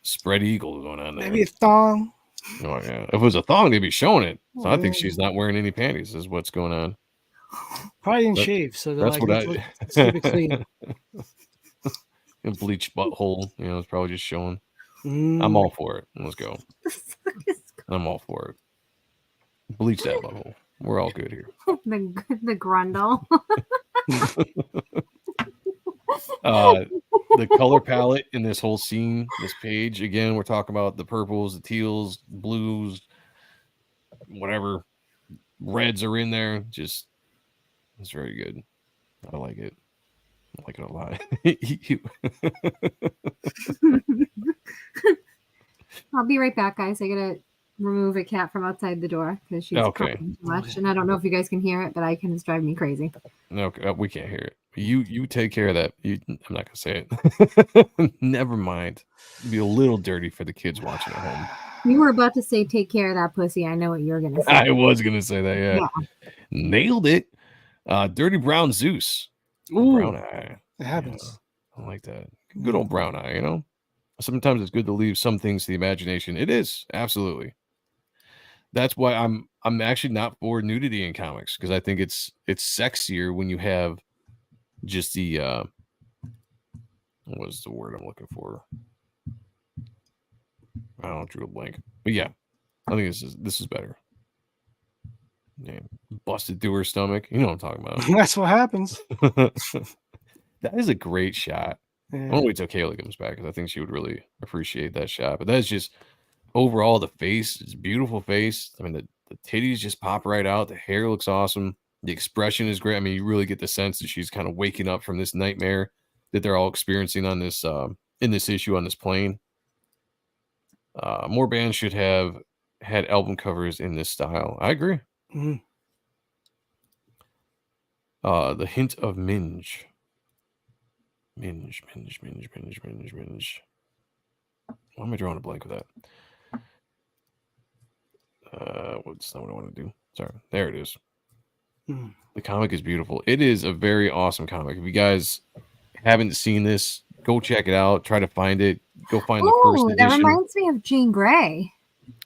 spread eagle going on there. Maybe a thong. Oh yeah, if it was a thong, they'd be showing it. So I think she's not wearing any panties. Is what's going on. Probably didn't shave, so that's like, what let's keep it clean. A bleached butthole, it's probably just showing. I'm all for it. Let's go. I'm all for it. Bleach that butthole. We're all good here. the grundle. The color palette in this whole scene, this page, again, we're talking about the purples, the teals, blues, whatever reds are in there. Just, it's very good. I like it. I like it a lot. I'll be right back, guys. I gotta remove a cat from outside the door because she's crying too much, and I don't know if you guys can hear it, but it's driving me crazy. No, we can't hear it. You take care of that. I'm not gonna say it. Never mind. It'd be a little dirty for the kids watching at home. You were about to say, "Take care of that pussy." I know what you're gonna say. I was gonna say that. Yeah. Nailed it. Dirty brown Zeus. Ooh, brown eye. It happens. I like that. Good old brown eye. Sometimes it's good to leave some things to the imagination. It is absolutely. That's why I'm actually not for nudity in comics, because I think it's sexier when you have just the what was the word I'm looking for? I don't drew a blank, but yeah, I think this is better. Yeah, busted through her stomach. You know what I'm talking about. That's what happens. That is a great shot. Yeah. I want to wait till Kayla comes back because I think she would really appreciate that shot. But that's just overall the face. It's a beautiful face. I mean, the titties just pop right out. The hair looks awesome. The expression is great. I mean, you really get the sense that she's kind of waking up from this nightmare that they're all experiencing on this in this issue on this plane. More bands should have had album covers in this style. I agree. Mm-hmm. The hint of minge. Minge. Why am I drawing a blank with that? What's not what I want to do? Sorry, there it is. The comic is beautiful. It is a very awesome comic. If you guys haven't seen this, go check it out. Try to find it. Go find the first edition. That reminds me of Jean Grey.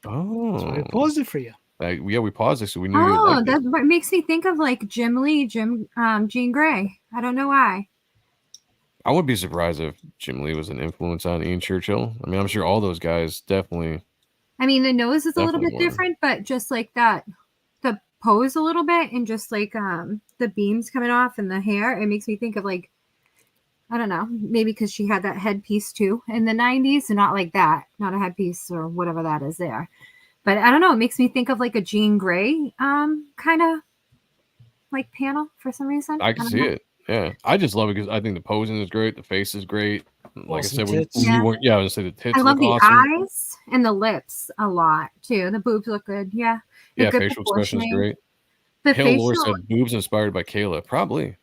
Oh, so I paused it for you. Yeah, we paused it so we knew. Oh, that makes me think of like Jim Lee, Jean Grey. I don't know why. I wouldn't be surprised if Jim Lee was an influence on Ian Churchill. I mean, I'm sure all those guys definitely. I mean, the nose is a little bit different, but just like that, the pose a little bit, and just like the beams coming off and the hair, it makes me think of like, I don't know, maybe because she had that headpiece too in the 90s, and not like that, not a headpiece or whatever that is there. But I don't know, it makes me think of like a Jean Grey kind of like panel for some reason. I can see it. Yeah, I just love it because I think the posing is great, the face is great. Like awesome I said, when tits. you weren't, I was gonna say the tits. I love the awesome. eyes and the lips a lot too. The boobs look good. Yeah. Yeah, facial expression is great. Hale Lore said boobs inspired by Kayla. Probably.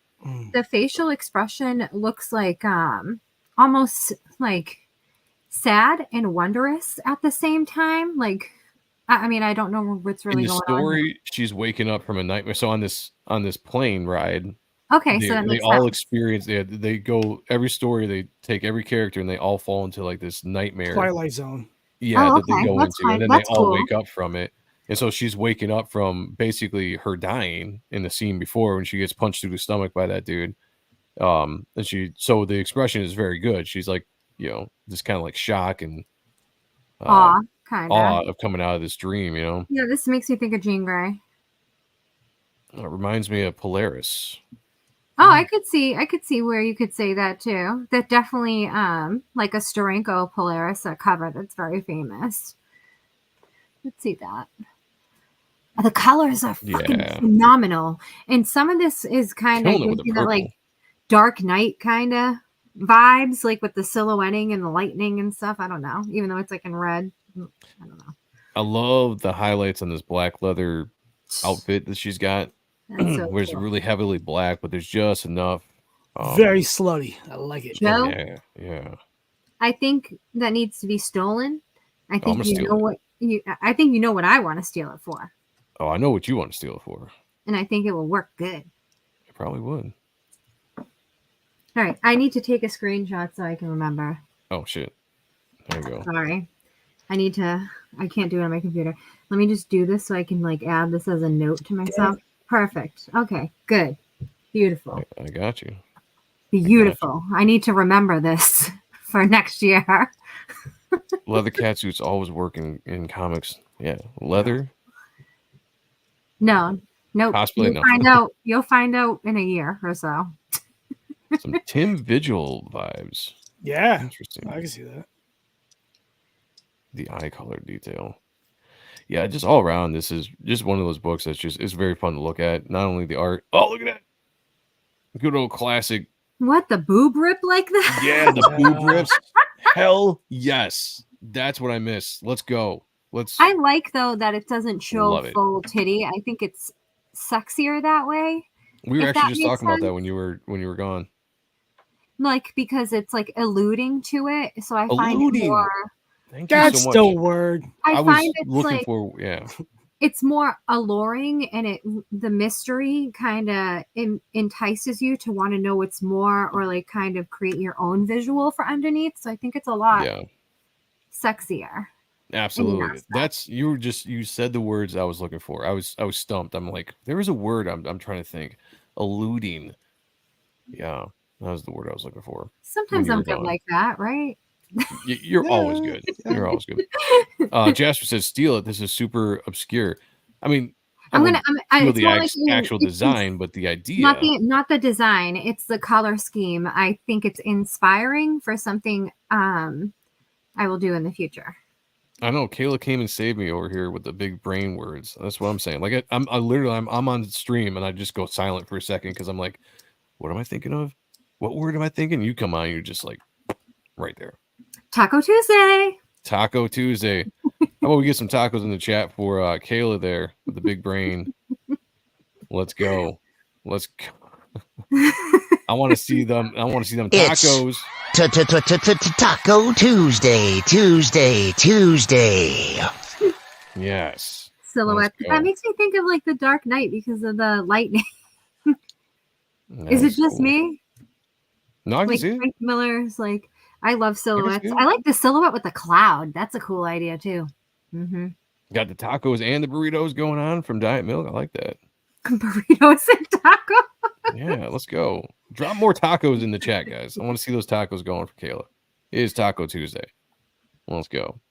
The facial expression looks like almost like sad and wondrous at the same time. Like, I mean, I don't know what's really going on. In the story, she's waking up from a nightmare. So on this plane ride. Okay, so that makes they all experience. They go every story. They take every character and they all fall into like this nightmare, Twilight Zone. Yeah, that they go into, and then they all wake up from it. And so she's waking up from basically her dying in the scene before when she gets punched through the stomach by that dude. And so the expression is very good. She's like, just kind of like shock and awe of coming out of this dream. Yeah, this makes me think of Jean Grey. It reminds me of Polaris. Oh, I could see where you could say that too. That definitely like a Steranko Polaris cover that's very famous. Let's see that. The colors are fucking phenomenal. And some of this is kind of like Dark Knight kind of vibes, like with the silhouetting and the lightning and stuff. I don't know, even though it's like in red. I don't know. I love the highlights on this black leather outfit that she's got. Where it's really heavily black, but there's just enough. Very slutty. I like it. Joe, yeah. I think that needs to be stolen. I think I think you know what I want to steal it for. Oh, I know what you want to steal it for. And I think it will work good. It probably would. All right, I need to take a screenshot so I can remember. Oh shit! There you go. Sorry, I can't do it on my computer. Let me just do this so I can like add this as a note to myself. Perfect. Okay, good. Beautiful. I got you. Beautiful. I need to remember this for next year. Leather catsuits always work in comics. Yeah. Leather? No. Cosplay, You'll find out in a year or so. Some Tim Vigil vibes. Yeah. Interesting. I can see that. The eye color detail. Yeah, just all around, this is just one of those books that's it's very fun to look at. Not only the art. Oh, look at that. Good old classic. What, the boob rip like that? Yeah, the boob rips. Hell yes. That's what I miss. Let's go. I like, though, that it doesn't show full titty. I think it's sexier that way. We were actually just talking about that when you were gone. Like, because it's like alluding to it. So I find it more... That's the word. I find it's looking like, for, it's more alluring, and the mystery kind of entices you to want to know what's more, or like kind of create your own visual for underneath. So I think it's a lot sexier. Absolutely. You said the words I was looking for. I was stumped. I'm like, there is a word I'm trying to think. Alluding. Yeah, that was the word I was looking for. Sometimes I'm good like that, right? You're always good. You're always good. Jasper says, "Steal it. This is super obscure." I mean, I'm steal the actual design, but the idea, not the design. It's the color scheme. I think it's inspiring for something I will do in the future. I know Kayla came and saved me over here with the big brain words. That's what I'm saying. Like I'm on stream and I just go silent for a second because I'm like, what am I thinking of? What word am I thinking? You come on, you're just like right there. Taco Tuesday. Taco Tuesday. How about we get some tacos in the chat for Kayla there with the big brain? Let's go. I want to see them. I want to see them tacos. Taco Tuesday. Yes. Silhouette. That makes me think of like the Dark Knight because of the lightning. Is it just me? No, I can see it. Frank Miller's like, I love silhouettes. I like the silhouette with the cloud. That's a cool idea too. Mm-hmm. Got the tacos and the burritos going on from Diet Milk. I like that. Burritos and tacos. Yeah, let's go. Drop more tacos in the chat, guys. I want to see those tacos going for Kayla. It is Taco Tuesday. Let's go.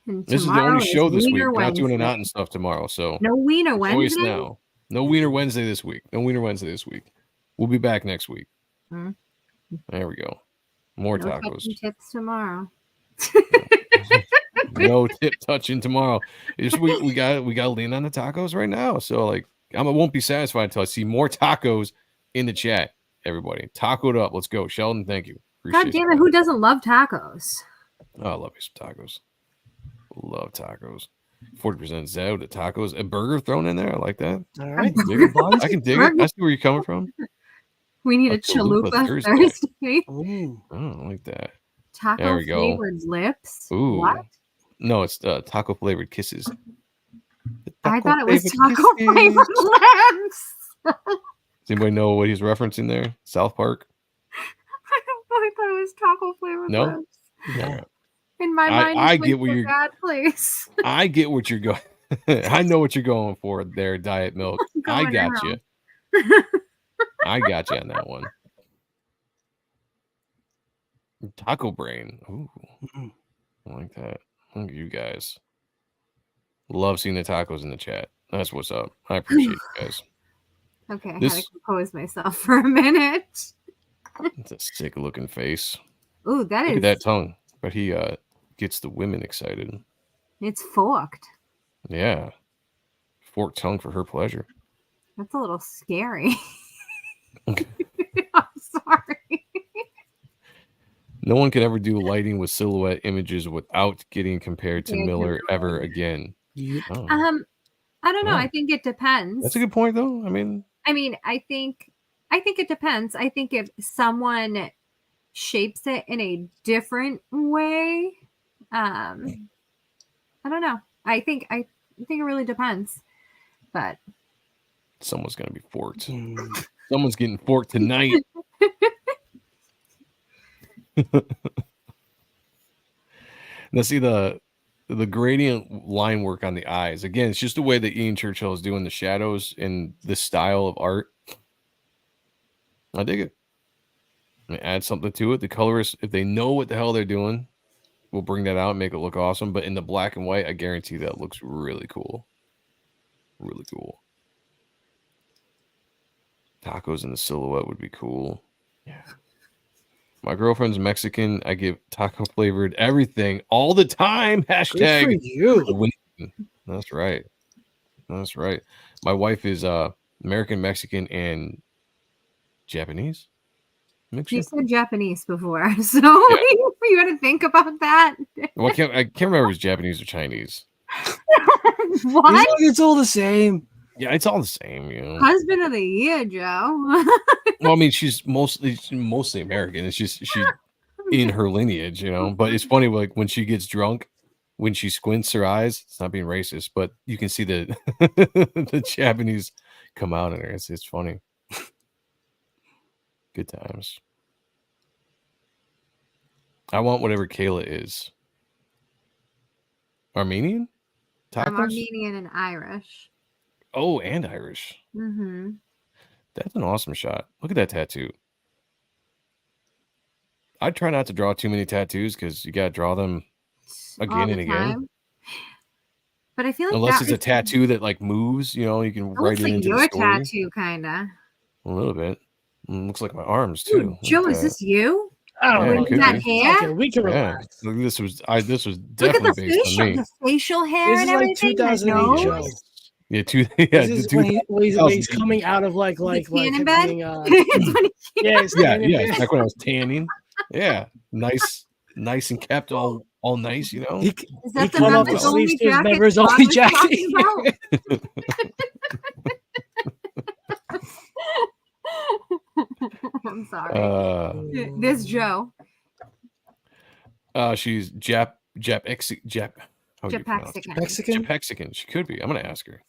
This is the only show this week. We're not doing an out and stuff tomorrow. So no Wiener Wednesday. Now. No Wiener Wednesday this week. No Wiener Wednesday this week. We'll be back next week. There we go. More tacos. Tips tomorrow. No tip touching tomorrow. We got to lean on the tacos right now. So like I won't be satisfied until I see more tacos in the chat. Everybody, tacoed up. Let's go, Sheldon. Thank you. God damn it! Who doesn't love tacos? Oh, I love me some tacos. Love tacos. 40% Zed with the tacos. A burger thrown in there. I like that. All right. I can dig it. I see where you're coming from. We need a chalupa Thursday. Ooh. I don't like that. Taco flavored lips. Ooh. What? No, it's taco flavored kisses. I thought it was taco flavored lips. Does anybody know what he's referencing there? South Park? I don't know. I thought it was taco flavored lips. No. In my mind, I get what you're. Bad place. I get what you're going. I know what you're going for there, Diet Milk. I got you. I got you on that one. Taco brain. Ooh, I like that. Look at you guys. Love seeing the tacos in the chat. That's what's up. I appreciate you guys. Okay, I had to compose myself for a minute. It's a sick looking face. Ooh, that Look is at that tongue. But he gets the women excited. It's forked. Yeah. Forked tongue for her pleasure. That's a little scary. I'm sorry. No one can ever do lighting with silhouette images without getting compared to Miller ever again. Oh. I don't know. I think it depends. That's a good point, though. I mean, I think it depends. I think if someone shapes it in a different way, I don't know. I think it really depends. But someone's gonna be forked. Someone's getting forked tonight. Now see the gradient line work on the eyes. Again, it's just the way that Ian Churchill is doing the shadows in this style of art. I dig it. And add something to it. The colorists, if they know what the hell they're doing, will bring that out and make it look awesome. But in the black and white, I guarantee that looks really cool. Really cool. Tacos in the silhouette would be cool. Yeah. My girlfriend's Mexican. I give taco flavored everything all the time. Hashtag. Good for you. That's right. That's right. My wife is American, Mexican, and Japanese. You said Japanese before, so you had to think about that. Well, I can't remember if it was Japanese or Chinese. What? It's all the same. Yeah, it's all the same, you know. Husband of the year, Joe. Well, I mean, she's mostly American. It's just she's in her lineage, you know. But it's funny, like when she gets drunk, when she squints her eyes, it's not being racist, but you can see the the Japanese come out in her. It's funny. Good times. I want whatever Kayla is. Armenian? Tacos? I'm Armenian and Irish. Oh, and Irish. Mm-hmm. That's an awesome shot. Look at that tattoo. I try not to draw too many tattoos because you got to draw them again and again. But I feel like unless it's a tattoo that like moves, you know, you can write it into the story. Your tattoo, kind of. A little bit. Looks like my arms too. Ooh, Joe, is this you? I don't know. With that hair? Okay, we can relax. Look, this was definitely based on me. The facial hair this and is everything. Like 2008 Joe. Yeah, this is when he's coming out of like being, yeah. Back when I was tanning. Yeah, nice and kept all nice, you know. He cut off the sleeves to his members only jacket. I'm sorry. This Joe. She's Jap. How do you pronounce it? Mexican? Japexican. She could be. I'm gonna ask her.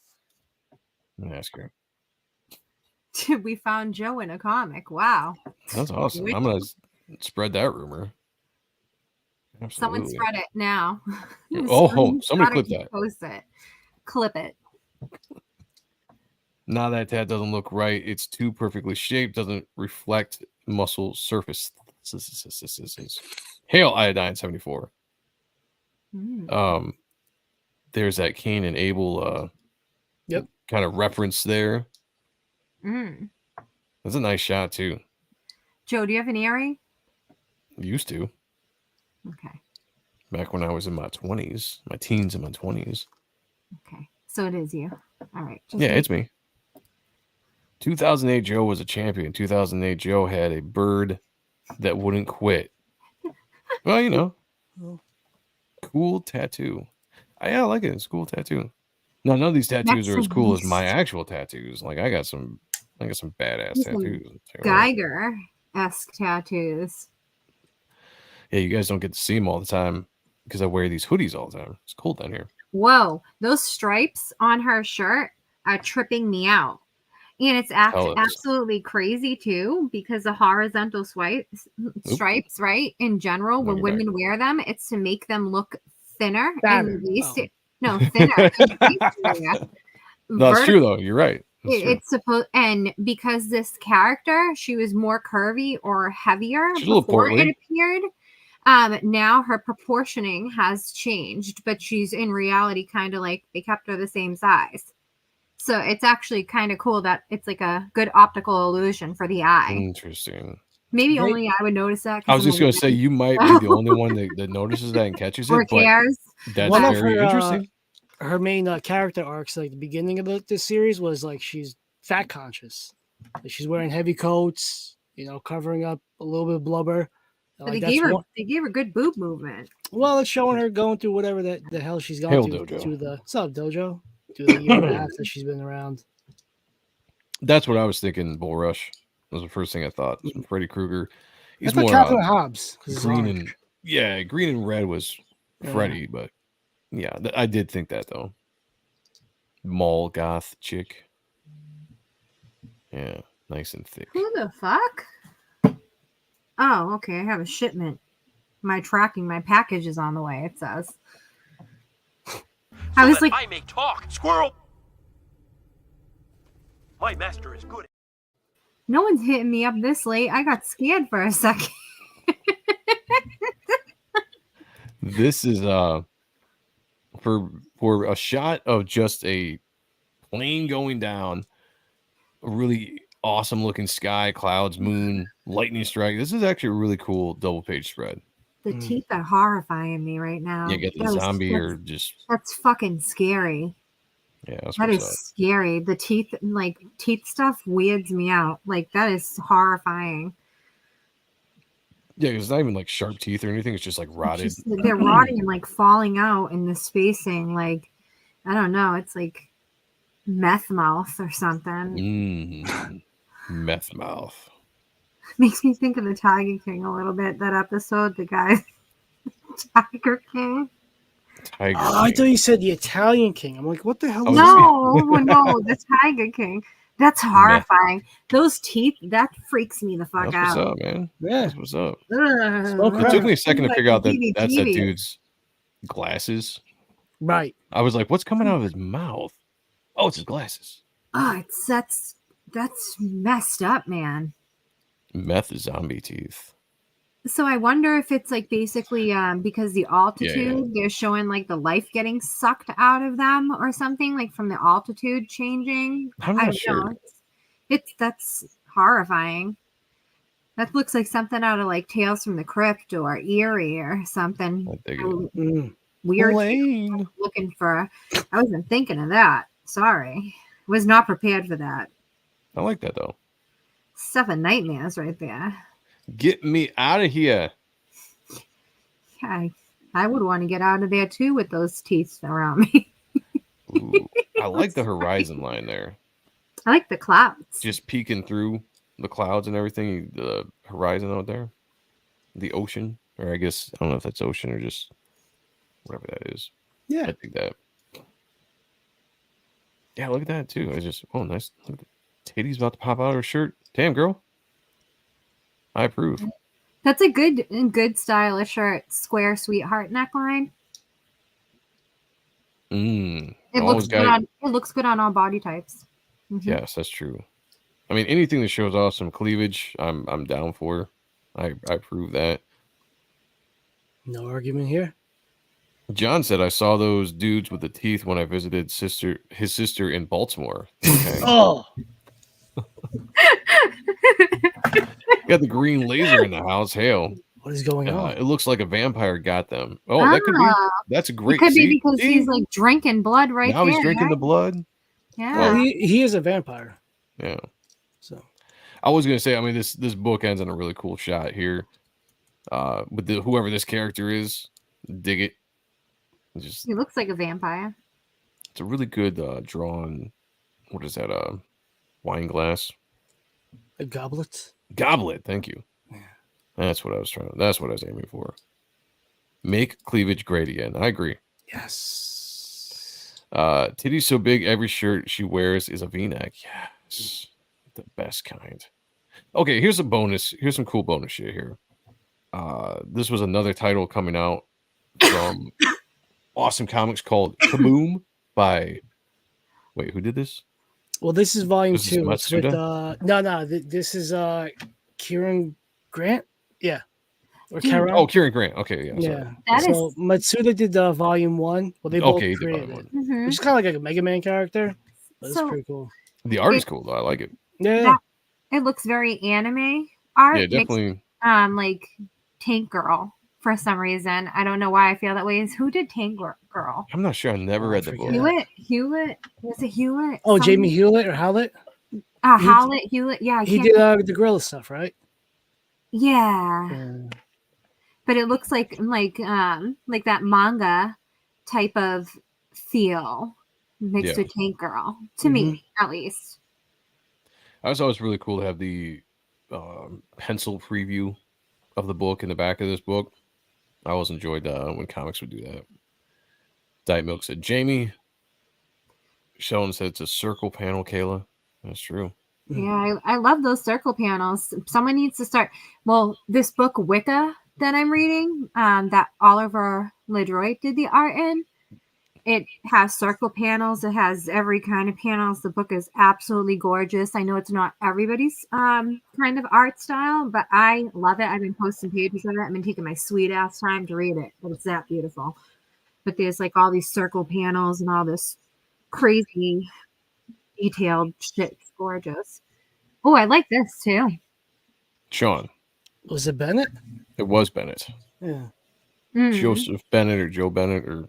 We found Joe in a comic. Wow. That's awesome. I'm gonna spread that rumor. Absolutely. Someone spread it now. Somebody clip that. Post it. Clip it. Now that doesn't look right. It's too perfectly shaped. Doesn't reflect muscle surface. Hail Iodine 74. There's that Cain and Abel kind of reference there. That's a nice shot too. Joe, do you have an earring? Used to. Okay. Back when I was in my 20s, my teens and my 20s. Okay. So it is you. All right. It's me. 2008 Joe was a champion. 2008 Joe had a bird that wouldn't quit. Well, cool tattoo. I like it. It's a cool tattoo. No, none of these tattoos are as cool as my actual tattoos. Like I got some badass tattoos. Geiger-esque tattoos. Yeah, you guys don't get to see them all the time because I wear these hoodies all the time. It's cold down here. Whoa, those stripes on her shirt are tripping me out. And it's absolutely crazy too, because the horizontal stripes, right? In general, when women wear them, it's to make them look thinner in the waist. No, thinner. No, it's true though. You're right. It's supposed, and because this character, she was more curvy or heavier before it appeared. Now her proportioning has changed, but she's in reality kind of like they kept her the same size. So it's actually kind of cool that it's like a good optical illusion for the eye. Interesting. Maybe only I would notice that. I was just going to say you might be the only one that notices that and catches it. Cares. That's very interesting. Her main character arcs, like the beginning of this series, was like she's fat conscious. Like she's wearing heavy coats, covering up a little bit of blubber. But they gave her good boob movement. Well, it's showing her going through whatever the hell she's going to the what's up, dojo? To the year and a half that she's been around. That's what I was thinking. Bull Rush was the first thing I thought. Freddy Krueger. He's more Catherine Hobbs. Green and red was Freddy, but yeah, I did think that though. Mall goth chick. Yeah, nice and thick. Who the fuck? Oh, okay. I have a shipment. My package is on the way. It says. I was like, I may talk, squirrel. My master is good. No one's hitting me up this late. I got scared for a second. This is for a shot of just a plane going down, a really awesome looking sky, clouds, moon, lightning strike. This is actually a really cool double page spread. The teeth are horrifying me right now. Yeah, get the zombie or just that's fucking scary. Yeah, that is scary. The teeth stuff weirds me out. Like that is horrifying. Yeah, it's not even like sharp teeth or anything. It's just like rotted. They're rotting and like falling out in the spacing. Like I don't know. It's like meth mouth or something. Meth mouth. Makes me think of the Tiger King a little bit. That episode, the guy, Tiger King. I thought you said the Italian King. I'm like, what the hell? No, the Tiger King. That's horrifying. Those teeth, that freaks me the fuck out. What's up, man? Yeah, that's what's up. It took me a second to figure out that that's that dude's glasses. Right. I was like, what's coming out of his mouth? Oh, it's his glasses. Oh, that's messed up, man. Meth zombie teeth. So I wonder if it's like basically because the altitude, they're showing like the life getting sucked out of them or something, like from the altitude changing. I'm not sure. That's horrifying. That looks like something out of like Tales from the Crypt or Eerie or something. Weird. Looking for. I wasn't thinking of that. Sorry. Was not prepared for that. I like that though. Seven nightmares right there. Get me out of here. Yeah, I would want to get out of there too with those teeth around me. Ooh, I like the horizon line there. I like the clouds. Just peeking through. the clouds and everything, the horizon out there, the ocean, or I guess I don't know if that's ocean or just whatever that is. Yeah. I think that. Yeah, look at that too. I just nice. Look at the titties about to pop out of her shirt. Damn, girl. I approve. That's a good stylish shirt. Square sweetheart neckline. It looks good on all body types. Mm-hmm. Yes, that's true. I mean, anything that shows off some cleavage, I'm down for. I approve that. No argument here. John said I saw those dudes with the teeth when I visited his sister in Baltimore. Okay. Oh. Got the green laser in the house. Hell. What is going on? It looks like a vampire got them. Oh, that could be. That's a great. It could be because he's like drinking blood right now. There, He's drinking right? the blood. Yeah. Well, he is a vampire. Yeah. So I was gonna say, I mean, this book ends on a really cool shot here. With whoever this character is, dig it. He looks like a vampire. It's a really good drawn. What is that? Wine glass. A goblet. Goblet. Thank you. Yeah. That's what I was aiming for. Make cleavage great again. I agree. Yes. Titties so big, every shirt she wears is a V-neck. Yes. The best kind. Okay, here's a bonus. Here's some cool bonus shit here. This was another title coming out from Awesome Comics called Kaboom by. Wait, who did this? Well, this is volume 2. It's with, this is Kieran Grant. Yeah. Or Karen. Oh, Kieran Grant. Okay, yeah. Yeah. That So Matsuda did volume 1. Well, they both created it. Mm-hmm. Which is kind of like a Mega Man character. But it's So- pretty cool. The art is cool though. I like it. Yeah. It looks very anime art. Yeah, definitely. Like Tank Girl for some reason. I don't know why I feel that way. Who did Tank Girl? I'm not sure. I never read the book. Hewlett. Was it Hewlett? Oh, Jamie Hewlett or Howlett? Hewlett. Yeah, He did the gorilla stuff, right? Yeah. But it looks like that manga type of feel mixed with Tank Girl to me, at least. I was always really cool to have the pencil preview of the book in the back of this book. I always enjoyed when comics would do that. Diet Milk said, Jamie. Sheldon said it's a circle panel, Kayla. That's true. Yeah, I love those circle panels. Someone needs to start. Well, this book, Wicca, that I'm reading, that Oliver LeDroit did the art in, it has circle panels. It has every kind of panels. The book is absolutely gorgeous. I know it's not everybody's kind of art style, but I love it. I've been posting pages of it. I've been taking my sweet ass time to read it, but it's that beautiful. But there's like all these circle panels and all this crazy detailed shit. It's gorgeous. Oh, I like this too. Sean. Was it Bennett? It was Bennett. Yeah. Joseph Bennett or Joe Bennett or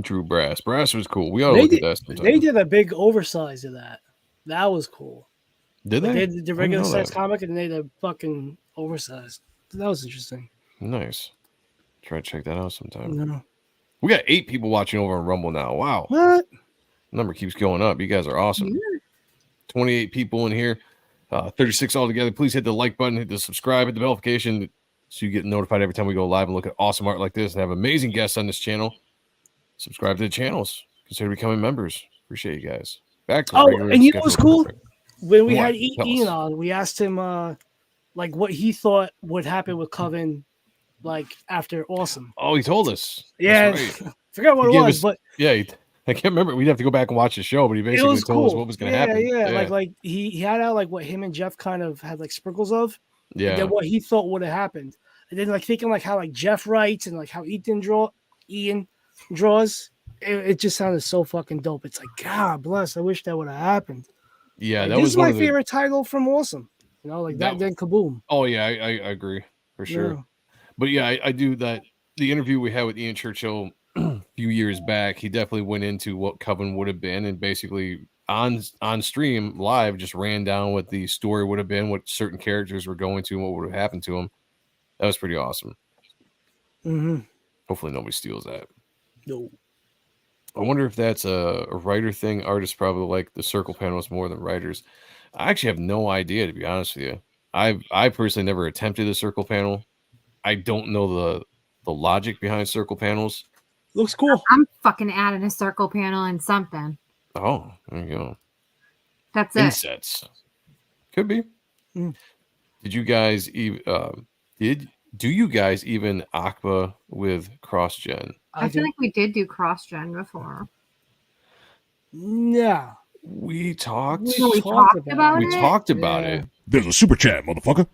Drew Brass. Brass was cool. We all They look did, at that sometimes. they did a big oversize of that. That was cool. Did they? They did the I regular didn't know size that. comic and they did a fucking oversized. That was interesting. Nice. Try to check that out sometime. No. We got 8 people watching over on Rumble now. Wow. What? Number keeps going up. You guys are awesome. Yeah. 28 people in here. 36 altogether. Please hit the like button, hit the subscribe, hit the notification so you get notified every time we go live and look at awesome art like this and have amazing guests on this channel. Subscribe to the channels. Consider becoming members. Appreciate you guys. Back to regular and you know what's schedule. cool? When we What? had Tell Ian us. on, we asked him like what he thought would happen with Coven like after Awesome. Oh, he told us. Yeah. That's right. Forgot what He it gave was, us- but Yeah, I can't remember. We'd have to go back and watch the show, but he it basically was told us cool. what was going to happen. Yeah. Like he had out like what him and Jeff kind of had like sprinkles of. Yeah. And then what he thought would have happened. And then like thinking like how like Jeff writes and like how Ian draws. It just sounded so fucking dope. It's like, God bless. I wish that would have happened. Yeah, Like, that this was is one my of the. favorite title from Awesome. You know, like that then Kaboom. Oh yeah, I agree for sure. Yeah. But yeah, I do that. The interview we had with Ian Churchill a few years back, he definitely went into what Coven would have been, and basically on stream live just ran down what the story would have been, what certain characters were going to, and what would have happened to them. That was pretty awesome. Mm-hmm. Hopefully nobody steals that. No. I wonder if that's a writer thing. Artists probably like the circle panels more than writers. I actually have no idea, to be honest with you. I personally never attempted a circle panel. I don't know the logic behind circle panels. Looks cool. I'm fucking adding a circle panel and something. Oh, there you go. That's it. Insets. Could be. Did you guys even do you guys even ACBA with cross gen? I feel like we did do cross gen before. Yeah. We talked. We talked about it. We talked about it. There's a super chat, motherfucker.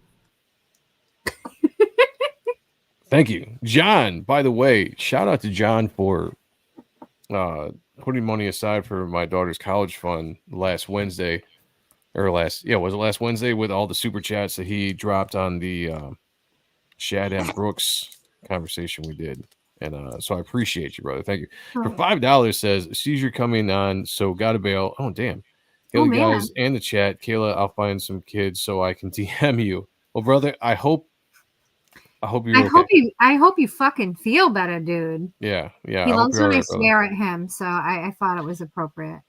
Thank you, John. By the way, shout out to John for putting money aside for my daughter's college fund last Wednesday, was it last Wednesday with all the super chats that he dropped on the Shad and Brooks conversation we did. And so I appreciate you, brother. Thank you. For $5 says seizure coming on, so gotta bail. Oh damn. Hey guys and the chat. Kayla, I'll find some kids so I can DM you. Well, brother, I hope I hope you fucking feel better, dude. Yeah. He loves when I swear at him, so I thought it was appropriate.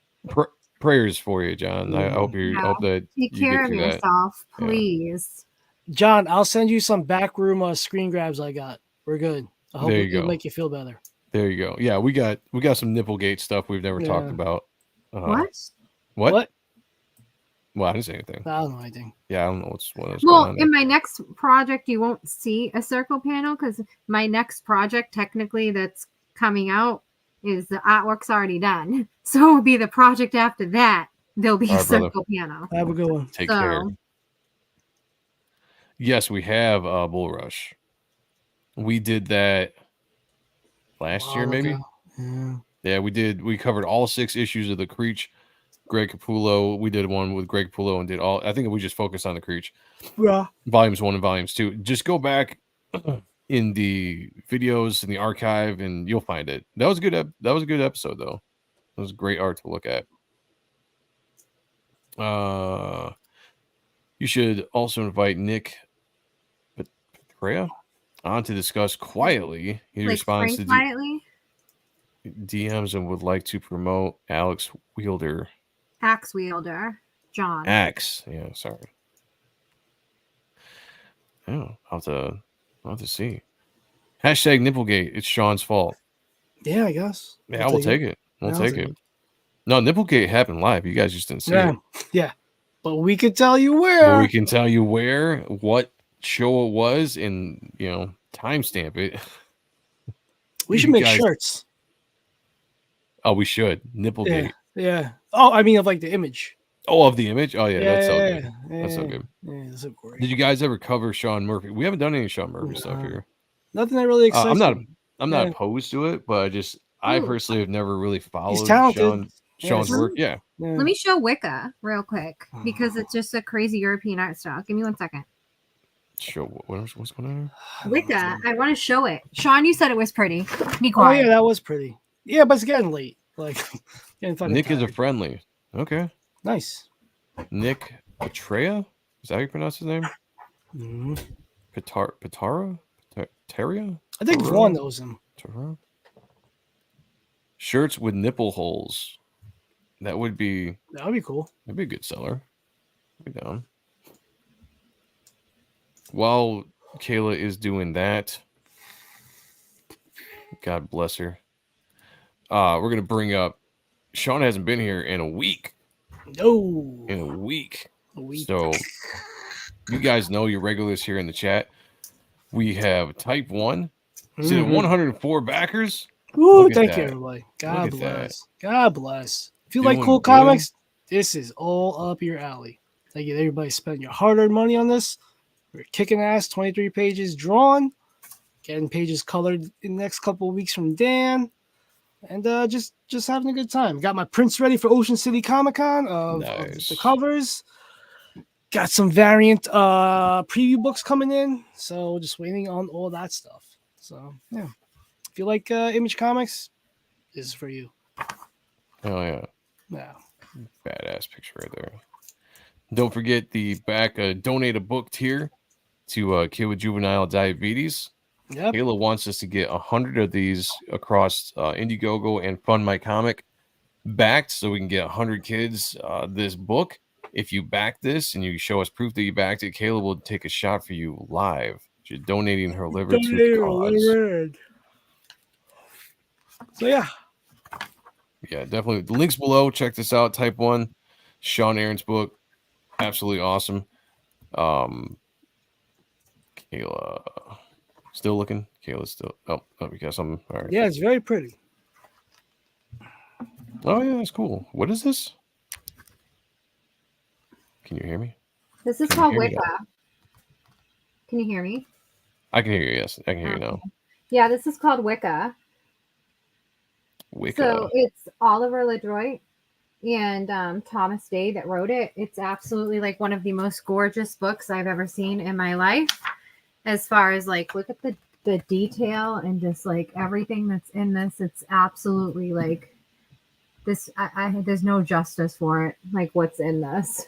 Prayers for you, John. I hope hope that take care of yourself, please. Yeah. John, I'll send you some backroom screen grabs I got. We're good. I hope it'll make you feel better. There you go. Yeah, we got some Nipplegate stuff we've never talked about. What? Well, I didn't say anything. I don't know anything. Yeah, I don't know what's going on. In my next project, you won't see a circle panel because my next project, technically, that's coming out is the artwork's already done. So it'll be the project after that. There'll be a circle panel. Have a good one. Take care. Yes, we have Bull Rush. We did that last year, maybe. Yeah, we did. We covered all 6 issues of the Creech. Greg Capullo. We did one with Greg Capullo and did all. I think we just focused on the Creech. Yeah. Volumes 1 and volumes 2. Just go back in the videos in the archive and you'll find it. That was a good. That was a good episode, though. It was great art to look at. You should also invite Nick Petrea on to discuss quietly. He responds to quietly DMs and would like to promote Alex Wielder. Axe wielder, John. Axe, yeah, sorry. Oh, I'll have to see. Hashtag Nipplegate. It's Sean's fault. Yeah, I guess. Yeah, we'll take it. We'll take it. No, Nipplegate happened live. You guys just didn't see it. Yeah, but we could tell you where. We can tell you where, what show it was, and timestamp it. We should make shirts. Oh, we should. Nipplegate. Yeah. Oh, I mean, of like the image. Oh, of the image? Oh, yeah. That's so good. Yeah, that's so good. Yeah, that's so great. Did you guys ever cover Sean Murphy? We haven't done any Sean Murphy stuff here. Nothing that really excites me. I'm not opposed to it, but I personally have never really followed Sean's work. Yeah. Let me show Wicca real quick because it's just a crazy European art style. Give me 1 second. Show what's going on here? Wicca, I want to show it. Sean, you said it was pretty. Be Oh quiet. yeah, that was pretty. Yeah, but it's getting late. Like Nick is a friendly. Okay. Nice. Nick Petrea? Is that how you pronounce his name? Mm-hmm. Petara? Teria? I think Vaughn knows him. Shirts with nipple holes. That would be cool. That'd be a good seller. Be down. While Kayla is doing that, God bless her. We're gonna bring up Sean hasn't been here in a week. No. In a week. So you guys know your regulars here in the chat. We have Type 1. See the 104 backers. Woo, thank you, everybody. God bless. God bless. If you like cool comics, this is all up your alley. Thank you, everybody, spending your hard-earned money on this. We're kicking ass. 23 pages drawn, getting pages colored in the next couple of weeks from Dan, and just having a good time. Got my prints ready for Ocean City Comic Con of the covers. Got some variant preview books coming in, so just waiting on all that stuff. So yeah, if you like Image Comics, this is for you. Oh yeah. Yeah. Badass picture right there. Don't forget the back donate a book tier to Kid with Juvenile Diabetes. Yep. Kayla wants us to get 100 of these across Indiegogo and Fund My Comic backed so we can get 100 kids this book. If you back this and you show us proof that you backed it, Kayla will take a shot for you live. She's donating her liver to the cause. So yeah. Yeah, definitely. The links below. Check this out. Type 1. Sean Ahrendt's book. Absolutely awesome. Kayla. Still looking? Kayla's still. Oh, we got something. All right. Yeah, it's very pretty. Oh, yeah, that's cool. What is this? Can you hear me? This is called Wicca. Can you hear me? I can hear you, yes. I can hear you now. Yeah, this is called Wicca. Wicca. So it's Oliver LeDroit and Thomas Day that wrote it. It's absolutely like one of the most gorgeous books I've ever seen in my life. As far as like, look at the detail and just like everything that's in this. It's absolutely like this. There's no justice for it. Like what's in this.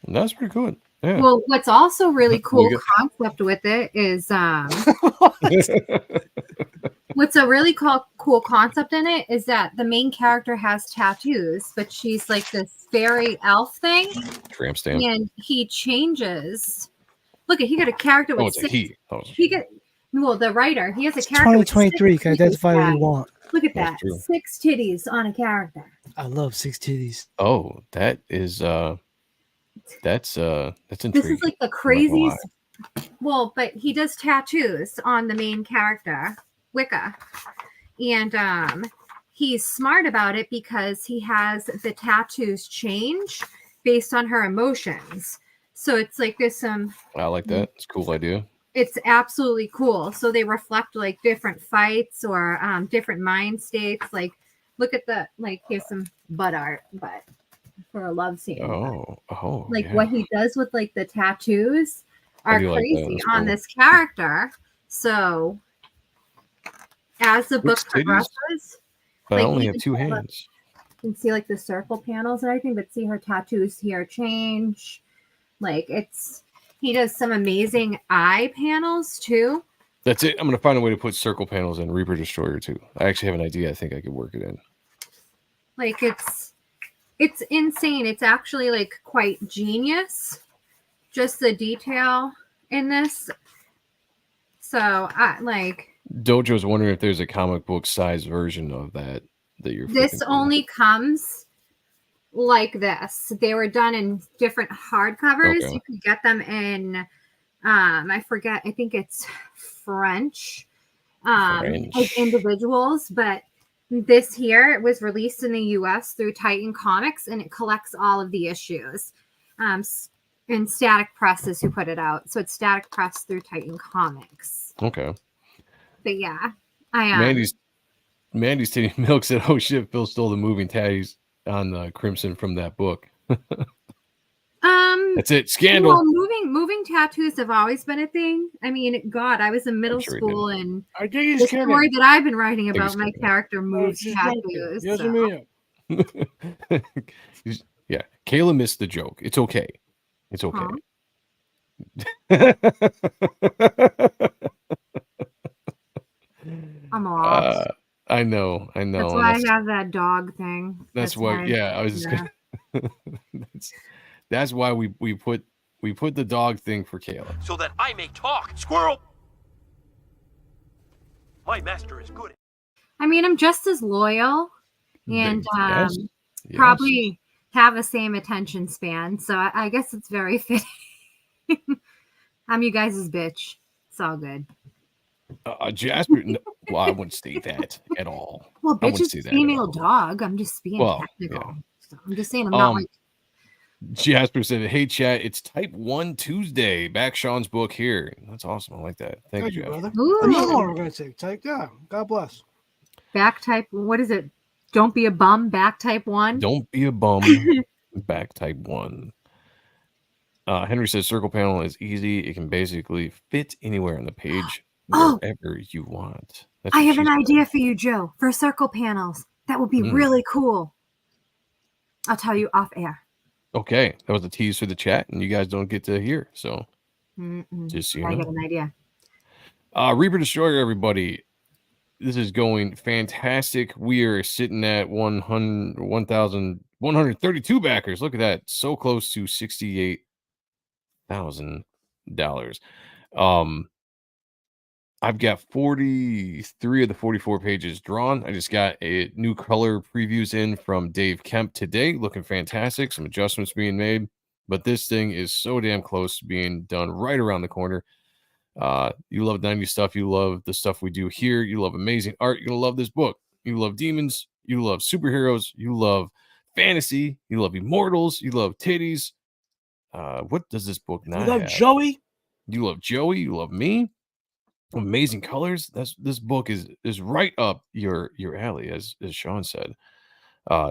That's pretty good. Yeah. Well, what's also really cool concept with it is what's a really cool concept in it is that the main character has tattoos, but she's like this fairy elf thing. Tramp stamp. And he changes. Look, he got a character with it's a he. Oh. Well, the writer, he has a character. 2023. Can identify what you want. Look at that. 6 titties on a character. I love 6 titties. Oh, that is that's intriguing. This is like the craziest. Well, but he does tattoos on the main character, Wicca. And he's smart about it because he has the tattoos change based on her emotions. So it's like there's some. I like that. It's a cool idea. It's absolutely cool. So they reflect like different fights or different mind states. Like, look at here's some butt art, but for a love scene. Like what he does with like the tattoos are crazy on this character. So as the book progresses, I only have 2 hands. You can see like the circle panels and everything, but see her tattoos here change. Like he does some amazing eye panels too. That's it. I'm gonna find a way to put circle panels in Reaper Destroyer too. I actually have an idea. I think I could work it in. Like it's insane. It's actually like quite genius. Just the detail in this. So I like. Dojo's wondering if there's a comic book size version of that you're. This only comes like this. They were done in different hardcovers. Okay. You could get them in. I forget. I think it's French. As individuals, but. This here was released in the U.S. through Titan Comics, and it collects all of the issues. And Static Press is who put it out, so it's Static Press through Titan Comics. Okay. But yeah, Mandy's Titty Milk said, "Oh shit, Phil stole the moving tatties on the Crimson from that book." That's it. Scandal. Well, moving tattoos have always been a thing. I mean, God, I was in middle school, and the story that I've been writing about my character moves tattoos. Yes, so. Yeah, Kayla missed the joke. It's okay. It's okay. I'm lost. I know. That's why I have that dog thing. That's why. Yeah, I was just gonna. That's why we put the dog thing for Kayla. So that I may talk. Squirrel! My master is good. I mean, I'm just as loyal and yes. Probably have the same attention span. So I guess it's very fitting. I'm you guys' bitch. It's all good. Jasper, no, well, I wouldn't say that at all. Well, bitch is a female dog. I'm just being technical. Yeah. So I'm just saying I'm not like. Jasper said, "Hey, chat, it's Type 1 Tuesday. Back Sean's book here." That's awesome. I like that. Thank you, brother. Another one we're going to take. Type, yeah. God bless. Back Type, what is it? Don't be a bum. Back Type 1. Don't be a bum. Back Type 1. Henry says, circle panel is easy. It can basically fit anywhere on the page, wherever you want. I have an idea for you, Joe, for circle panels. That would be really cool. I'll tell you off air. Okay, that was a tease for the chat, and you guys don't get to hear, so just so you know. I have an idea. Reaper Destroyer, everybody. This is going fantastic. We are sitting at 1,132 backers. Look at that. So close to $68,000. I've got 43 of the 44 pages drawn. I just got a new color previews in from Dave Kemp today. Looking fantastic. Some adjustments being made. But this thing is so damn close to being done right around the corner. You love 90s stuff. You love the stuff we do here. You love amazing art. You're going to love this book. You love demons. You love superheroes. You love fantasy. You love immortals. You love titties. What does this book not You love have? Joey? You love Joey. You love me. Amazing colors. This book is right up your alley, as Sean said.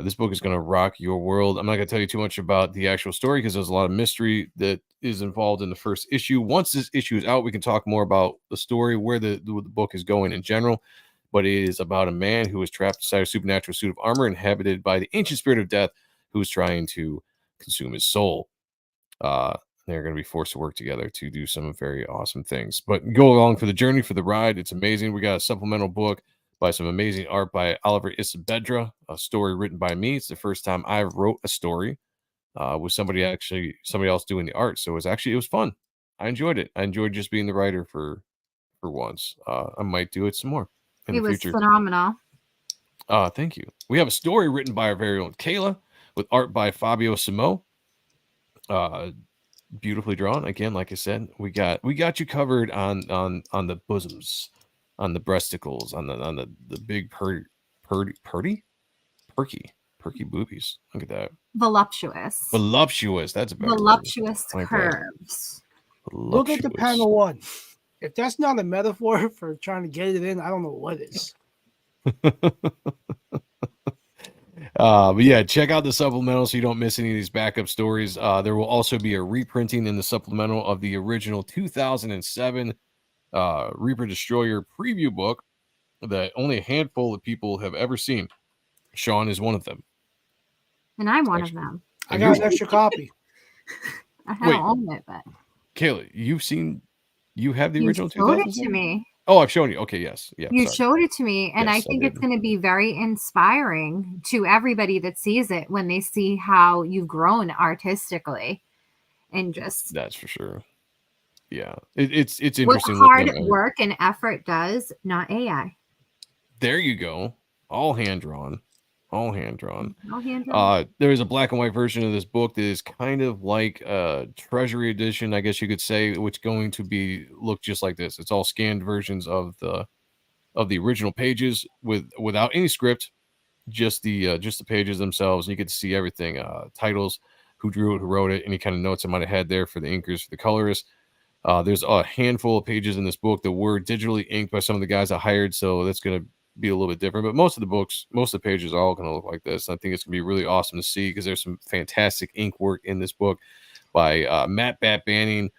This book is going to rock your world. I'm not going to tell you too much about the actual story because there's a lot of mystery that is involved in the first issue. Once this issue is out, we can talk more about the story, where the book is going in general. But it is about a man who is trapped inside a supernatural suit of armor inhabited by the ancient spirit of death who is trying to consume his soul. They're going to be forced to work together to do some very awesome things. But go along for the journey, for the ride. It's amazing. We got a supplemental book by some amazing art by Oliver Isabedra, a story written by me. It's the first time I wrote a story with somebody else doing the art. So it was fun. I enjoyed it. I enjoyed just being the writer for once. I might do it some more in the future. It was phenomenal. Thank you. We have a story written by our very own Kayla with art by Fabio Simo. Beautifully drawn. Again, like I said, we got you covered on the bosoms, on the breasticles, on the big perky boobies. Look at that. Voluptuous. That's a better voluptuous word. curves. Look at the panel one. If that's not a metaphor for trying to get it in, I don't know what is. But yeah, check out the supplemental so you don't miss any of these backup stories. There will also be a reprinting in the supplemental of the original 2007 Reaper Destroyer preview book that only a handful of people have ever seen. Sean is one of them. And I'm one of them. I got an extra copy. I don't own it, but Kayla, you have the original 2007? You showed it to me. Oh, I've shown you. Okay, yes. Yeah. You showed it to me, and Yes, I think it's going to be very inspiring to everybody that sees it when they see how you've grown artistically, and just that's for sure. Yeah, it's interesting. What hard work and effort does, not AI. There you go. All hand drawn. There is a black and white version of this book that is kind of like a treasury edition, I guess you could say, which going to look just like this. It's all scanned versions of the original pages without any script, just the pages themselves. And you get to see everything, titles, who drew it, who wrote it, any kind of notes I might have had there for the inkers, for the colorists. There's a handful of pages in this book that were digitally inked by some of the guys I hired, so that's going to be a little bit different. But most of the pages are all going to look like this. I think it's going to be really awesome to see because there's some fantastic ink work in this book by Matt Bat Banning,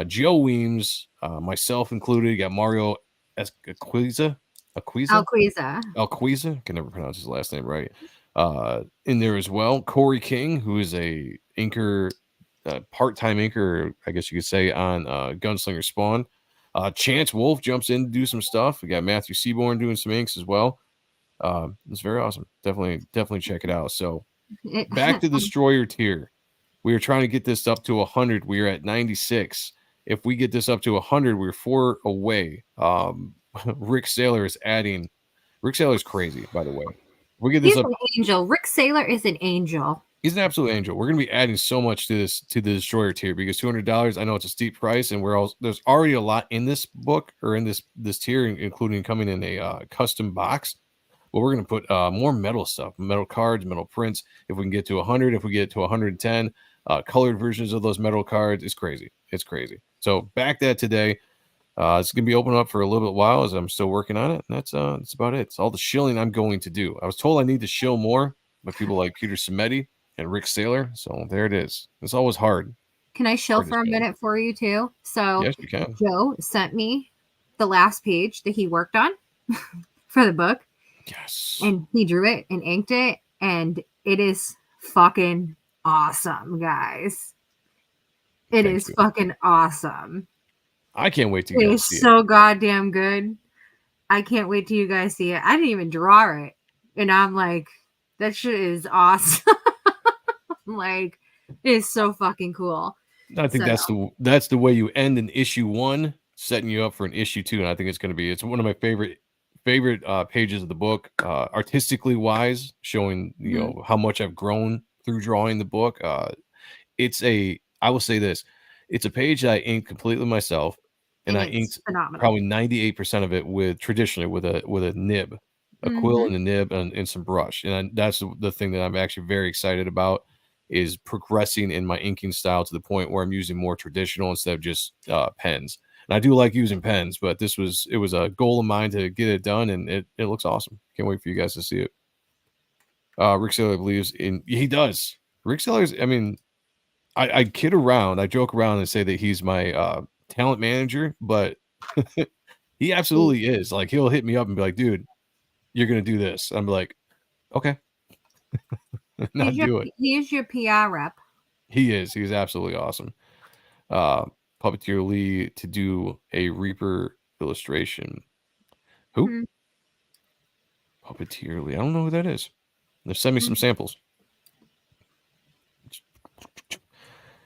Joe Weems, myself included. You got Mario Alquiza. I can never pronounce his last name right. In there as well, Corey King, who is a inker, part-time inker, I guess you could say, on Gunslinger Spawn. Chance Wolf jumps in to do some stuff. We got Matthew Seaborn doing some inks as well. It's very awesome. Definitely check it out. So back to the Destroyer tier. We are trying to get this up to 100. We are at 96. If we get this up to 100, we're 4 away. Rick Saylor is crazy, by the way. He's an angel. Rick Saylor is an angel. He's an absolute angel. We're going to be adding so much to the Destroyer tier because $200, I know it's a steep price, and there's already a lot in this book or in this tier, including coming in a custom box. But we're going to put more metal stuff, metal cards, metal prints. If we can get to 100, if we get to 110, colored versions of those metal cards, it's crazy. So back that today. It's going to be open up for a little bit while as I'm still working on it. And that's about it. It's all the shilling I'm going to do. I was told I need to shill more by people like Peter Cimetti and Rick Saylor. So there it is. It's always hard. Can I shill for a minute for you too? So yes, you can. Joe sent me the last page that he worked on for the book. Yes. And he drew it and inked it. And it is fucking awesome, guys. It Thanks, is dude. fucking awesome. I can't wait to It is so goddamn good. I can't wait till you guys see it. I didn't even draw it. And I'm like, that shit is awesome. Like, it is so fucking cool. I think that's the way you end an issue 1, setting you up for an issue 2. And I think it's one of my favorite pages of the book, artistically wise, showing how much I've grown through drawing the book. I will say this, it's a page that I inked completely myself, and I inked probably 98% of it with a nib, a quill and a nib and some brush. And that's the thing that I'm actually very excited about, is progressing in my inking style to the point where I'm using more traditional instead of just pens. And I do like using pens, but it was a goal of mine to get it done, and it looks awesome. Can't wait for you guys to see it. Rick Saylor believes he does. Rick Saylor's, I mean, I kid around, I joke around and say that he's my talent manager, but he absolutely is. Like, he'll hit me up and be like, dude, you're gonna do this. I'm like, okay. He's your PR rep. He is. He's absolutely awesome. Puppeteer Lee to do a Reaper illustration. Who? Puppeteer Lee. I don't know who that is. Just send me some samples.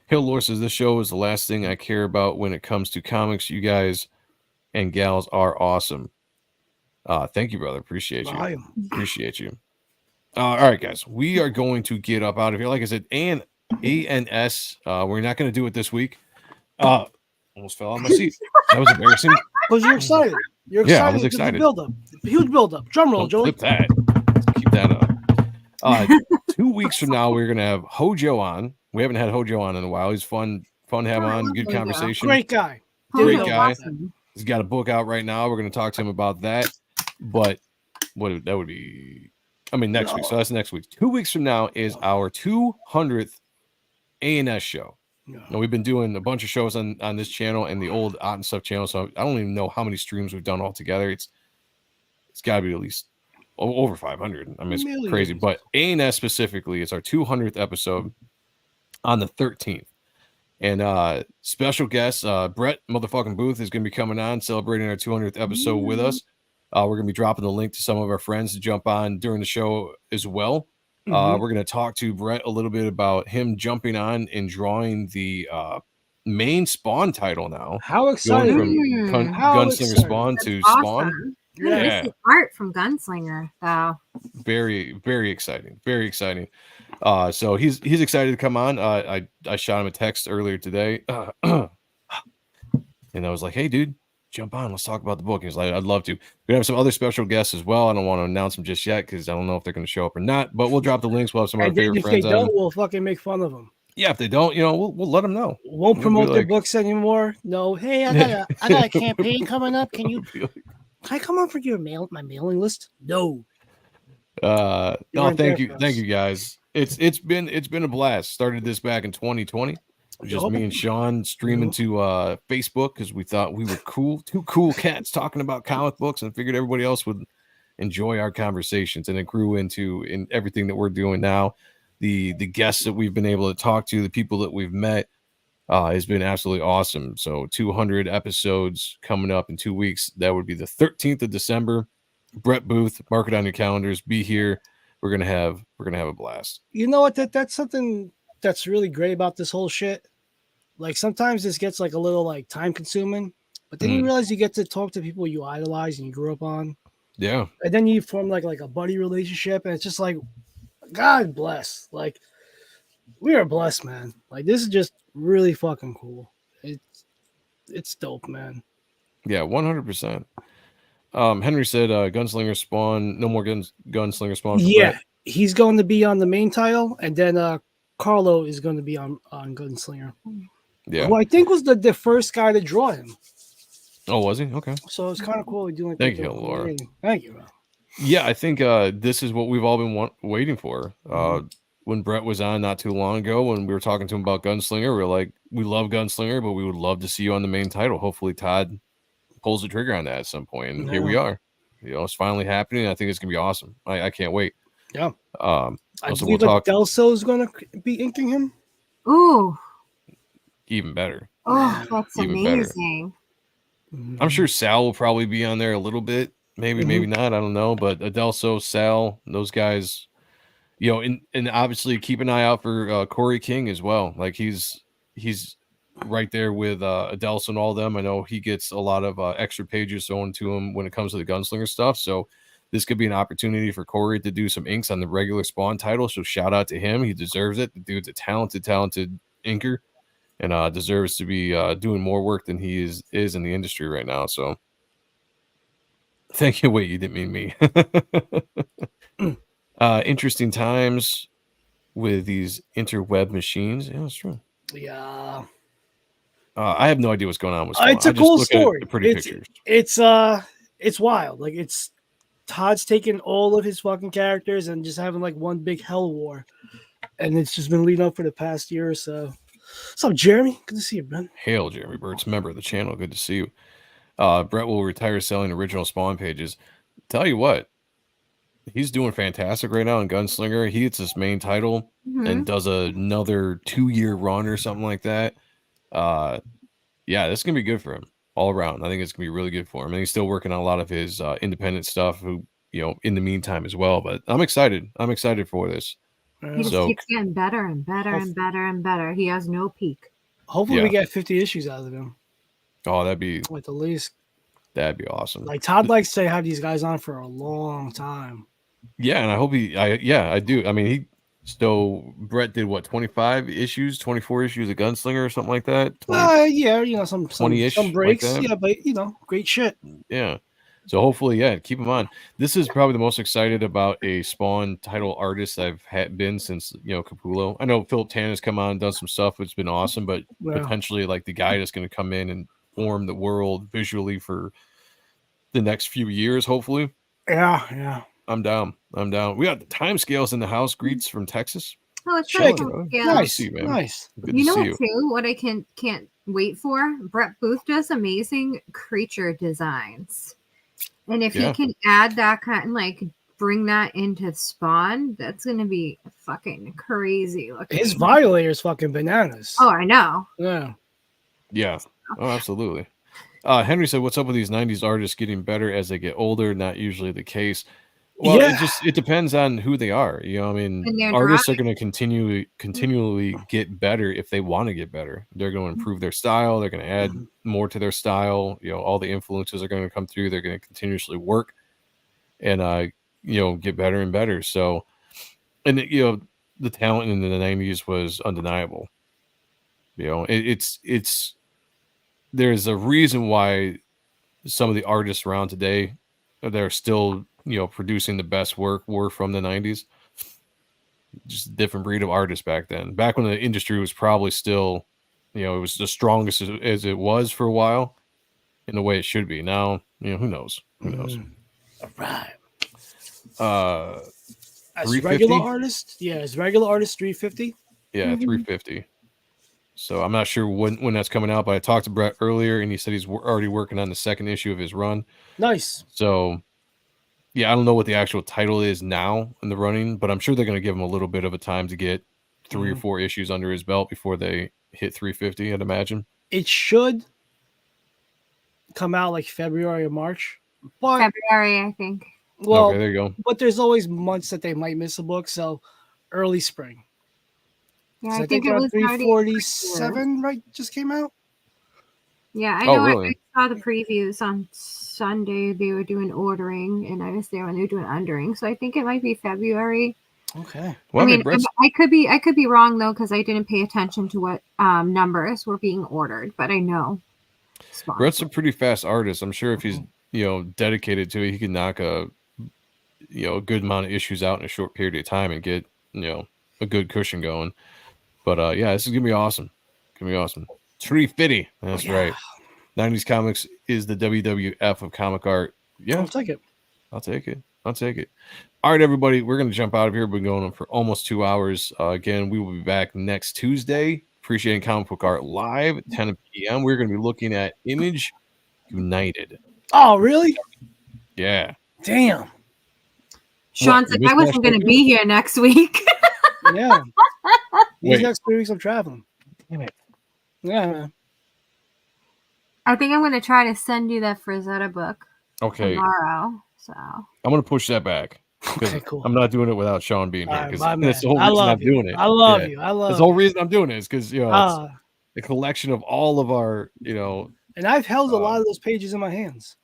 Hill Lore says, this show is the last thing I care about when it comes to comics. You guys and gals are awesome. Thank you, brother. Appreciate you. Appreciate you. All right, guys. We are going to get up out of here. Like I said, ANS. We're not going to do it this week. Almost fell out of my seat. That was embarrassing. Because you're excited. You're excited. Yeah, I was excited. Build-up. Huge build-up. Drum roll, Joey. Flip that. Keep that up. 2 weeks from now, we're going to have Hojo on. We haven't had Hojo on in a while. He's fun to have on. Good conversation. Great guy. Great guy. Awesome. He's got a book out right now. We're going to talk to him about that. But that would be, next week. So that's next week. 2 weeks from now is our 200th ANS show. Now, we've been doing a bunch of shows on this channel and the old Art and Stuff channel. So I don't even know how many streams we've done all together. It's got to be at least over 500. It's crazy. But ANS specifically, it's our 200th episode on the 13th. And special guest, Brett motherfucking Booth is going to be coming on, celebrating our 200th episode with us. We're going to be dropping the link to some of our friends to jump on during the show as well. We're going to talk to Brett a little bit about him jumping on and drawing the main Spawn title now. How exciting! From Gunslinger Spawn to Spawn. Yeah, art from Gunslinger. So very, very exciting. Very exciting. So he's excited to come on. I shot him a text earlier today, and I was like, "Hey, dude, jump on. Let's talk about the book." And he's like, "I'd love to." We have some other special guests as well. I don't want to announce them just yet because I don't know if they're going to show up or not. But we'll drop the links. We'll have some of our favorite friends. If they don't, we'll fucking make fun of them. Yeah, if they don't, we'll let them know. Won't promote their books anymore. No, hey, I got a campaign coming up. Can I come on for my mailing list? No. No, thank you guys. It's been a blast. Started this back in 2020. Just me and Sean streaming to Facebook because we thought we were cool, two cool cats talking about comic books, and figured everybody else would enjoy our conversations. And it grew in everything that we're doing now. The guests that we've been able to talk to, the people that we've met, has been absolutely awesome. So 200 episodes coming up in 2 weeks. That would be the 13th of December. Brett Booth, mark it on your calendars. Be here. We're gonna have a blast. You know what? That's something that's really great about this whole shit. Like, sometimes this gets like a little like time consuming, but then you realize you get to talk to people you idolize and you grew up on. Yeah. And then you form like a buddy relationship, and it's just like, God bless. Like, we are blessed, man. Like, this is just really fucking cool. It's dope, man. Yeah, 100%. Henry said Gunslinger Spawn, no more Gunslinger Spawn. Yeah, he's going to be on the main title, and then Carlo is going to be on Gunslinger. Yeah. Who I think was the first guy to draw him. Oh, was he? Okay. So it's kind of cool doing. Thank you, Laura. Thank you, man. Yeah, I think this is what we've all been waiting for. When Brett was on not too long ago, when we were talking to him about Gunslinger, we were like, we love Gunslinger, but we would love to see you on the main title. Hopefully Todd pulls the trigger on that at some point. And here we are. It's finally happening. I think it's going to be awesome. I can't wait. Yeah. I believe Delso is going to be inking him. Ooh. Even better. Oh, that's even amazing. Better. I'm sure Sal will probably be on there a little bit. Maybe, maybe not. I don't know. But Adelso, Sal, those guys, and obviously keep an eye out for Corey King as well. Like he's right there with Adelso and all of them. I know he gets a lot of extra pages thrown to him when it comes to the gunslinger stuff. So this could be an opportunity for Corey to do some inks on the regular Spawn title. So shout out to him. He deserves it. The dude's a talented inker and deserves to be doing more work than he is in the industry right now. So thank you. Wait, you didn't mean me. Interesting times with these interweb machines. Yeah, that's true. Yeah. I have no idea what's going on with Spawn. It's a cool story. The pretty pictures. It's wild. Like Todd's taking all of his fucking characters and just having like one big hell war, and it's just been leading up for the past year or so. What's up, Jeremy? Good to see you, man. Hail, Jeremy Burt's member of the channel. Good to see you. Brett will retire selling original Spawn pages. Tell you what, he's doing fantastic right now in Gunslinger. He hits his main title and does another 2-year run or something like that. Yeah, this is gonna be good for him all around. I think it's gonna be really good for him. And he's still working on a lot of his independent stuff, in the meantime as well. But I'm excited. I'm excited for this. He just keeps getting better and better and better and better. He has no peak. Hopefully we get 50 issues out of him. Oh, that'd be at the least. That'd be awesome. Like Todd likes to have these guys on for a long time. Yeah, and I hope I do. I mean, Brett did what, 25 issues, 24 issues of Gunslinger or something like that? 20, yeah, some 20-ish, some breaks. like yeah, but great shit. Yeah. So hopefully, keep him on. This is probably the most excited about a Spawn title artist I've been since, Capullo. I know Philip Tan has come on and done some stuff, which has been awesome, but potentially like the guy that's going to come in and form the world visually for the next few years, hopefully. Yeah. I'm down. We got the time scales in the house. Greets from Texas. Oh, it's nice. Nice. You know what, too? What I can't wait for? Brett Booth does amazing creature designs. And if he can add that kind, like bring that into Spawn, that's going to be fucking crazy looking. His Violator's fucking bananas. Oh, I know. Yeah. Oh, absolutely. Henry said, "What's up with these '90s artists getting better as they get older? Not usually the case." Well, it depends on who they are. Artists are going to continually get better if they want to get better. They're going to improve their style. They're going to add more to their style. All the influences are going to come through. They're going to continuously work and get better and better. So, and the talent in the '90s was undeniable. It's there's a reason why some of the artists around today, they're still producing the best work were from the '90s. Just a different breed of artists back then. Back when the industry was probably still, it was the strongest as it was for a while, in the way it should be. Now, who knows? Who knows? All right. As regular artist, as regular artist 350. Yeah, 350. So I'm not sure when that's coming out, but I talked to Brett earlier, and he said he's already working on the second issue of his run. Nice. So. Yeah, I don't know what the actual title is now in the running, but I'm sure they're going to give him a little bit of a time to get 3 or 4 issues under his belt before they hit 350, I'd imagine. It should come out like February or March. But, February, I think. Well, okay, there you go. But there's always months that they might miss a book, so early spring. Yeah, I think it was 347, right? Just came out. Yeah, I know. Really? I saw the previews on Sunday. They were doing ordering, and I was there when they were doing undering. So I think it might be February. Okay. Well, I could be wrong though, because I didn't pay attention to what numbers were being ordered. But I know. Brett's a pretty fast artist. I'm sure if he's dedicated to it, he can knock a good amount of issues out in a short period of time and get a good cushion going. But this is gonna be awesome. 350. That's right. 90s Comics is the WWF of comic art. Yeah. I'll take it. I'll take it. All right, everybody. We're going to jump out of here. We've been going on for almost 2 hours. Again, we will be back next Tuesday. Appreciating Comic Book Art Live at 10 p.m. We're going to be looking at Image United. Oh, really? Yeah. Damn. Sean said I wasn't going to be here next week. Yeah. These next 3 weeks I'm traveling. Damn it. Yeah. I think I'm going to try to send you that Frazetta book Okay. tomorrow. So I'm gonna push that back. Okay, cool. I'm not doing it without Sean being here because that's the whole I reason love I'm you. doing it. I love you. I love That's the whole you. reason I'm doing it is because it's a collection of all of our, And I've held a lot of those pages in my hands.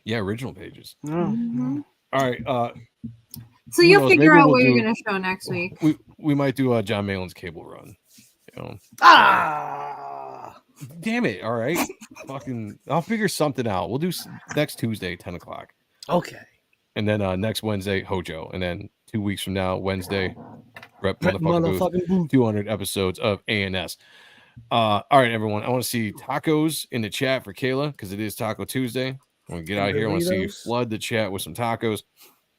Yeah, original pages. Mhm. All right. So who you'll knows? figure Maybe out we'll what you're do- gonna show next week. We might do John Malin's cable run. Damn it! All right, I'll figure something out. We'll do next Tuesday, 10 o'clock. Okay. And then next Wednesday, Hojo. And then 2 weeks from now, Wednesday, Rep Motherfucking Booth, 200 episodes of ANS. All right, everyone. I want to see tacos in the chat for Kayla because it is Taco Tuesday. When we get out of here, I want to see you flood the chat with some tacos.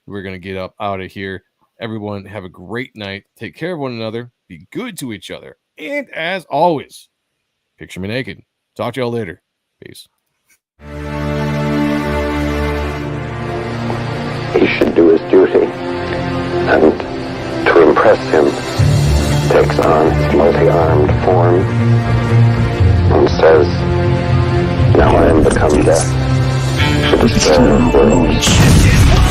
We're going to get up out of here. Everyone, have a great night. Take care of one another. Be good to each other. And as always, picture me naked. Talk to y'all later. Peace. He should do his duty, and to impress him, takes on his multi-armed form and says, "Now I am become death, to destroy worlds."